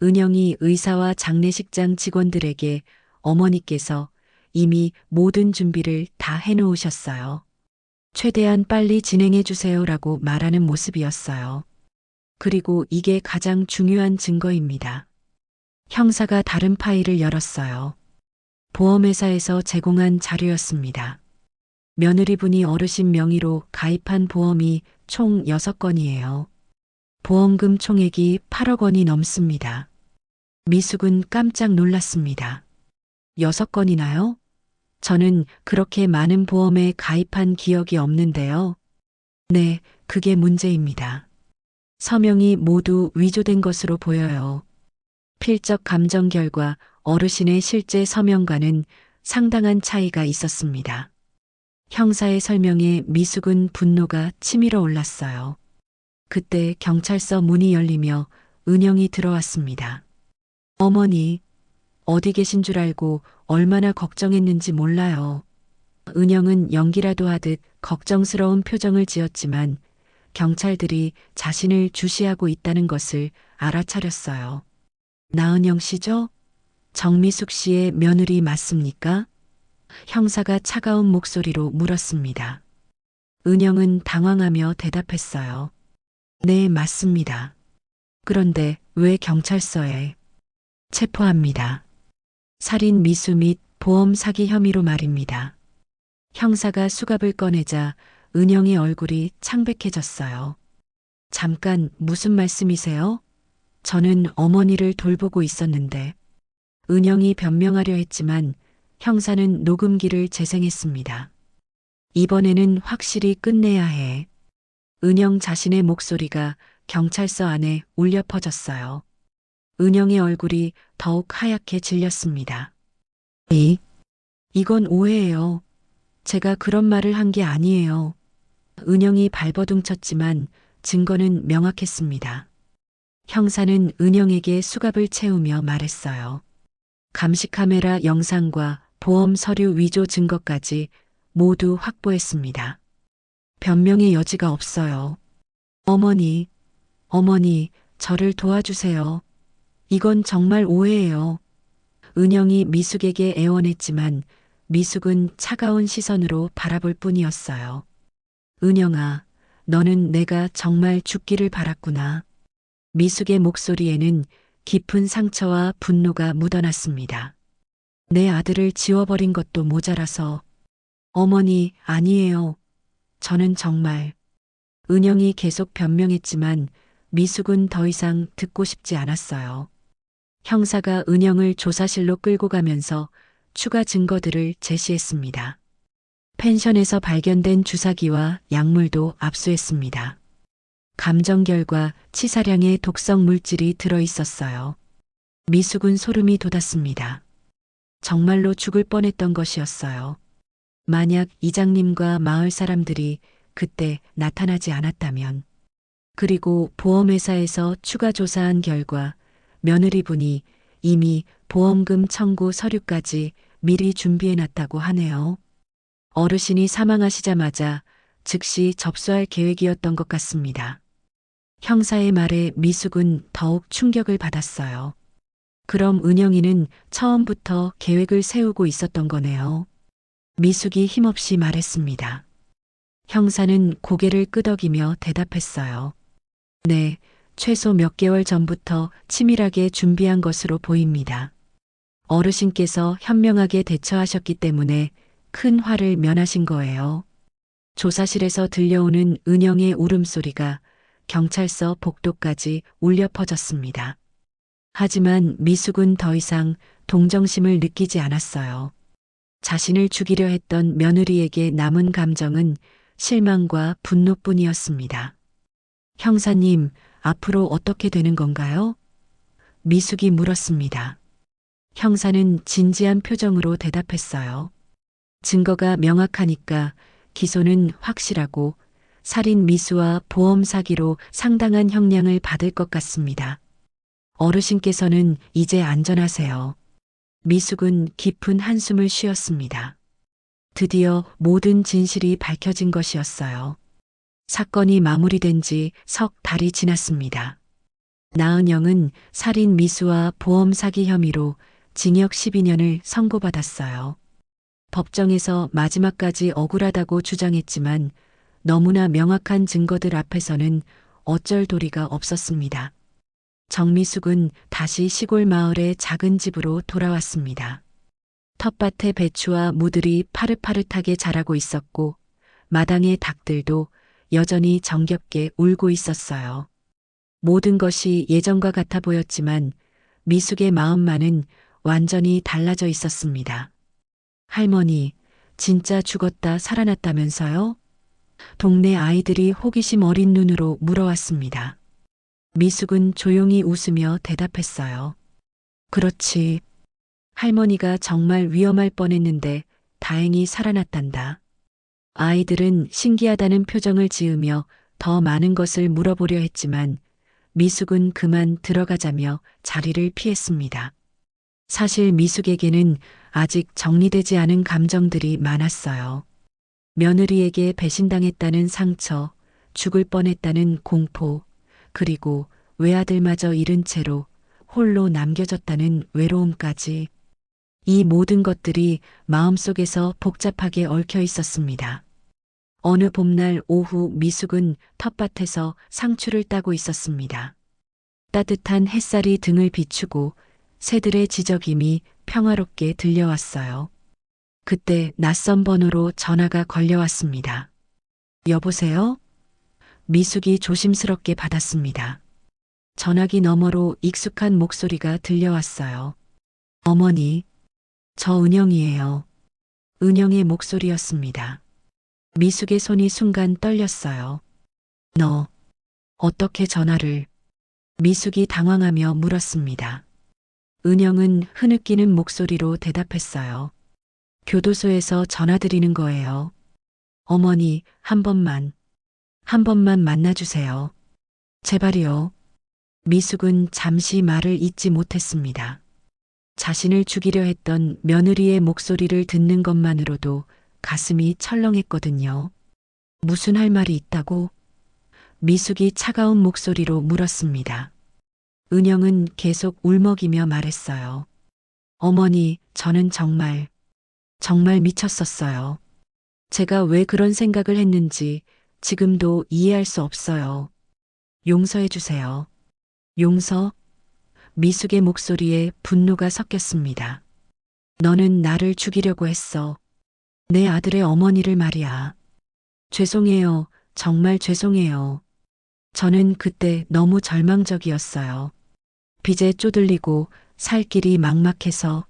은영이 의사와 장례식장 직원들에게 어머니께서 이미 모든 준비를 다 해놓으셨어요. 최대한 빨리 진행해 주세요라고 말하는 모습이었어요. 그리고 이게 가장 중요한 증거입니다. 형사가 다른 파일을 열었어요. 보험회사에서 제공한 자료였습니다. 며느리분이 어르신 명의로 가입한 보험이 총 6건이에요. 보험금 총액이 8억 원이 넘습니다. 미숙은 깜짝 놀랐습니다. 6건이나요? 저는 그렇게 많은 보험에 가입한 기억이 없는데요. 네, 그게 문제입니다. 서명이 모두 위조된 것으로 보여요. 필적 감정 결과 어르신의 실제 서명과는 상당한 차이가 있었습니다. 형사의 설명에 미숙은 분노가 치밀어 올랐어요. 그때 경찰서 문이 열리며 은영이 들어왔습니다. 어머니, 어디 계신 줄 알고 얼마나 걱정했는지 몰라요. 은영은 연기라도 하듯 걱정스러운 표정을 지었지만 경찰들이 자신을 주시하고 있다는 것을 알아차렸어요. 나은영 씨죠? 정미숙 씨의 며느리 맞습니까? 형사가 차가운 목소리로 물었습니다. 은영은 당황하며 대답했어요. 네, 맞습니다. 그런데 왜 경찰서에 체포합니다. 살인 미수 및 보험 사기 혐의로 말입니다. 형사가 수갑을 꺼내자 은영의 얼굴이 창백해졌어요. 잠깐 무슨 말씀이세요? 저는 어머니를 돌보고 있었는데 은영이 변명하려 했지만 형사는 녹음기를 재생했습니다. 이번에는 확실히 끝내야 해. 은영 자신의 목소리가 경찰서 안에 울려 퍼졌어요. 은영의 얼굴이 더욱 하얗게 질렸습니다. 이건 오해예요. 제가 그런 말을 한 게 아니에요. 은영이 발버둥 쳤지만 증거는 명확했습니다. 형사는 은영에게 수갑을 채우며 말했어요. 감시 카메라 영상과 보험 서류 위조 증거까지 모두 확보했습니다. 변명의 여지가 없어요. 어머니, 저를 도와주세요. 이건 정말 오해예요. 은영이 미숙에게 애원했지만 미숙은 차가운 시선으로 바라볼 뿐이었어요. 은영아, 너는 내가 정말 죽기를 바랐구나. 미숙의 목소리에는 깊은 상처와 분노가 묻어났습니다. 내 아들을 지워버린 것도 모자라서. 어머니, 아니에요. 저는 정말. 은영이 계속 변명했지만 미숙은 더 이상 듣고 싶지 않았어요. 형사가 은영을 조사실로 끌고 가면서 추가 증거들을 제시했습니다. 펜션에서 발견된 주사기와 약물도 압수했습니다. 감정 결과 치사량의 독성 물질이 들어 있었어요. 미숙은 소름이 돋았습니다. 정말로 죽을 뻔했던 것이었어요. 만약 이장님과 마을 사람들이 그때 나타나지 않았다면, 그리고 보험회사에서 추가 조사한 결과 며느리분이 이미 보험금 청구 서류까지 미리 준비해놨다고 하네요. 어르신이 사망하시자마자 즉시 접수할 계획이었던 것 같습니다. 형사의 말에 미숙은 더욱 충격을 받았어요. 그럼 은영이는 처음부터 계획을 세우고 있었던 거네요. 미숙이 힘없이 말했습니다. 형사는 고개를 끄덕이며 대답했어요. 네, 최소 몇 개월 전부터 치밀하게 준비한 것으로 보입니다. 어르신께서 현명하게 대처하셨기 때문에 큰 화를 면하신 거예요. 조사실에서 들려오는 은영의 울음소리가 경찰서 복도까지 울려 퍼졌습니다. 하지만 미숙은 더 이상 동정심을 느끼지 않았어요. 자신을 죽이려 했던 며느리에게 남은 감정은 실망과 분노뿐이었습니다. 형사님, 앞으로 어떻게 되는 건가요? 미숙이 물었습니다. 형사는 진지한 표정으로 대답했어요. 증거가 명확하니까 기소는 확실하고 살인 미수와 보험 사기로 상당한 형량을 받을 것 같습니다. 어르신께서는 이제 안전하세요. 미숙은 깊은 한숨을 쉬었습니다. 드디어 모든 진실이 밝혀진 것이었어요. 사건이 마무리된 지 석 달이 지났습니다. 나은영은 살인 미수와 보험 사기 혐의로 징역 12년을 선고받았어요. 법정에서 마지막까지 억울하다고 주장했지만 너무나 명확한 증거들 앞에서는 어쩔 도리가 없었습니다. 정미숙은 다시 시골 마을의 작은 집으로 돌아왔습니다. 텃밭에 배추와 무들이 파릇파릇하게 자라고 있었고 마당의 닭들도 여전히 정겹게 울고 있었어요. 모든 것이 예전과 같아 보였지만 미숙의 마음만은 완전히 달라져 있었습니다. 할머니, 진짜 죽었다 살아났다면서요? 동네 아이들이 호기심 어린 눈으로 물어왔습니다. 미숙은 조용히 웃으며 대답했어요. 그렇지. 할머니가 정말 위험할 뻔했는데 다행히 살아났단다. 아이들은 신기하다는 표정을 지으며 더 많은 것을 물어보려 했지만 미숙은 그만 들어가자며 자리를 피했습니다. 사실 미숙에게는 아직 정리되지 않은 감정들이 많았어요. 며느리에게 배신당했다는 상처, 죽을 뻔했다는 공포, 그리고 외아들마저 잃은 채로 홀로 남겨졌다는 외로움까지. 이 모든 것들이 마음속에서 복잡하게 얽혀 있었습니다. 어느 봄날 오후 미숙은 텃밭에서 상추를 따고 있었습니다. 따뜻한 햇살이 등을 비추고 새들의 지저귀이 평화롭게 들려왔어요. 그때 낯선 번호로 전화가 걸려왔습니다. 여보세요? 미숙이 조심스럽게 받았습니다. 전화기 너머로 익숙한 목소리가 들려왔어요. 어머니, 저 은영이에요. 은영의 목소리였습니다. 미숙의 손이 순간 떨렸어요. 너, 어떻게 전화를? 미숙이 당황하며 물었습니다. 은영은 흐느끼는 목소리로 대답했어요. 교도소에서 전화드리는 거예요. 어머니, 한 번만 만나주세요. 제발이요. 미숙은 잠시 말을 잇지 못했습니다. 자신을 죽이려 했던 며느리의 목소리를 듣는 것만으로도 가슴이 철렁했거든요. 무슨 할 말이 있다고? 미숙이 차가운 목소리로 물었습니다. 은영은 계속 울먹이며 말했어요. 어머니, 저는 정말 미쳤었어요. 제가 왜 그런 생각을 했는지 지금도 이해할 수 없어요. 용서해 주세요. 용서? 미숙의 목소리에 분노가 섞였습니다. 너는 나를 죽이려고 했어. 내 아들의 어머니를 말이야. 죄송해요. 정말 죄송해요. 저는 그때 너무 절망적이었어요. 빚에 쪼들리고 살 길이 막막해서.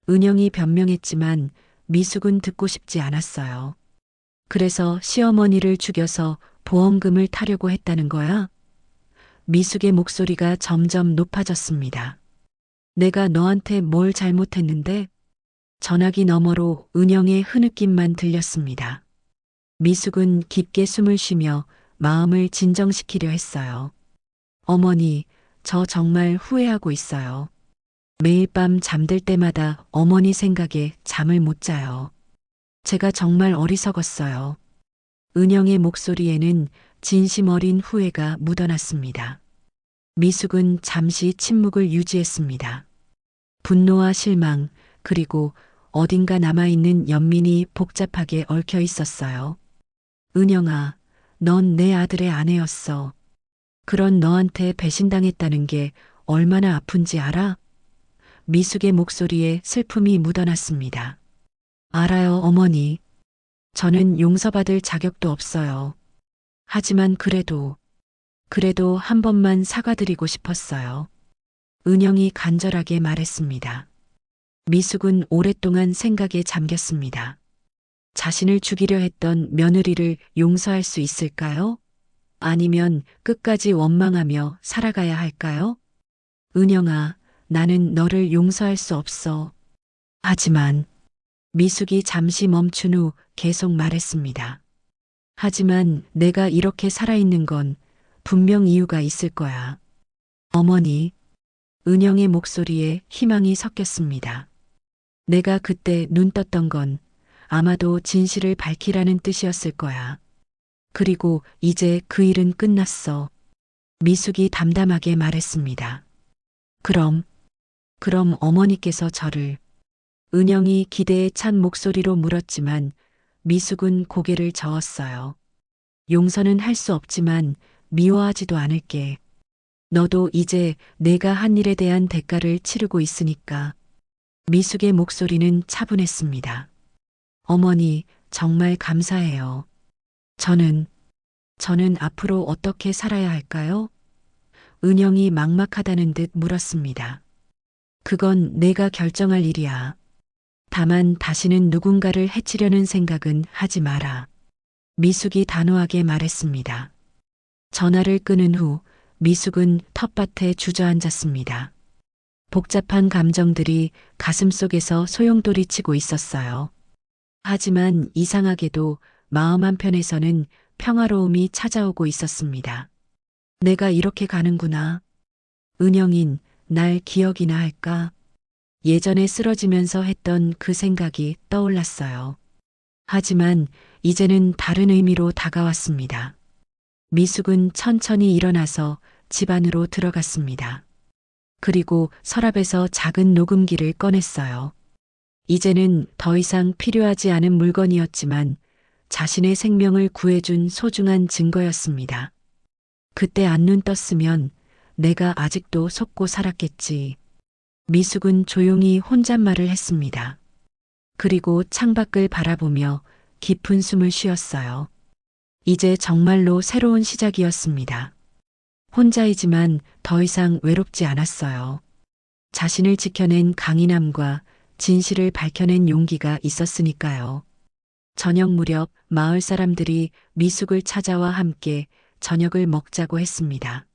은영이 변명했지만 미숙은 듣고 싶지 않았어요. 그래서 시어머니를 죽여서 보험금을 타려고 했다는 거야? 미숙의 목소리가 점점 높아졌습니다. 내가 너한테 뭘 잘못했는데? 전화기 너머로 은영의 흐느낌만 들렸습니다. 미숙은 깊게 숨을 쉬며 마음을 진정시키려 했어요. 어머니, 저 정말 후회하고 있어요. 매일 밤 잠들 때마다 어머니 생각에 잠을 못 자요. 제가 정말 어리석었어요. 은영의 목소리에는 진심 어린 후회가 묻어났습니다. 미숙은 잠시 침묵을 유지했습니다. 분노와 실망, 그리고 어딘가 남아있는 연민이 복잡하게 얽혀 있었어요. 은영아, 넌 내 아들의 아내였어. 그런 너한테 배신당했다는 게 얼마나 아픈지 알아? 미숙의 목소리에 슬픔이 묻어났습니다. 알아요, 어머니. 저는 용서받을 자격도 없어요. 하지만 그래도 한 번만 사과드리고 싶었어요. 은영이 간절하게 말했습니다. 미숙은 오랫동안 생각에 잠겼습니다. 자신을 죽이려 했던 며느리를 용서할 수 있을까요? 아니면 끝까지 원망하며 살아가야 할까요? 은영아, 나는 너를 용서할 수 없어. 하지만 미숙이 잠시 멈춘 후 계속 말했습니다. 하지만 내가 이렇게 살아있는 건 분명 이유가 있을 거야. 어머니, 은영의 목소리에 희망이 섞였습니다. 내가 그때 눈 떴던 건 아마도 진실을 밝히라는 뜻이었을 거야. 그리고 이제 그 일은 끝났어. 미숙이 담담하게 말했습니다. 그럼 어머니께서 저를. 은영이 기대에 찬 목소리로 물었지만 미숙은 고개를 저었어요. 용서는 할 수 없지만 미워하지도 않을게. 너도 이제 내가 한 일에 대한 대가를 치르고 있으니까. 미숙의 목소리는 차분했습니다. 어머니, 정말 감사해요. 저는 앞으로 어떻게 살아야 할까요? 은영이 막막하다는 듯 물었습니다. 그건 내가 결정할 일이야. 다만 다시는 누군가를 해치려는 생각은 하지 마라. 미숙이 단호하게 말했습니다. 전화를 끊은 후 미숙은 텃밭에 주저앉았습니다. 복잡한 감정들이 가슴속에서 소용돌이치고 있었어요. 하지만 이상하게도 마음 한편에서는 평화로움이 찾아오고 있었습니다. 내가 이렇게 가는구나. 은영인 날 기억이나 할까? 예전에 쓰러지면서 했던 그 생각이 떠올랐어요. 하지만 이제는 다른 의미로 다가왔습니다. 미숙은 천천히 일어나서 집 안으로 들어갔습니다. 그리고 서랍에서 작은 녹음기를 꺼냈어요. 이제는 더 이상 필요하지 않은 물건이었지만 자신의 생명을 구해준 소중한 증거였습니다. 그때 안 눈 떴으면 내가 아직도 속고 살았겠지. 미숙은 조용히 혼잣말을 했습니다. 그리고 창밖을 바라보며 깊은 숨을 쉬었어요. 이제 정말로 새로운 시작이었습니다. 혼자이지만 더 이상 외롭지 않았어요. 자신을 지켜낸 강인함과 진실을 밝혀낸 용기가 있었으니까요. 저녁 무렵 마을 사람들이 미숙을 찾아와 함께 저녁을 먹자고 했습니다.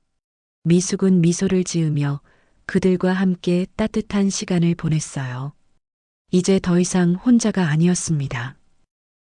미숙은 미소를 지으며 그들과 함께 따뜻한 시간을 보냈어요. 이제 더 이상 혼자가 아니었습니다.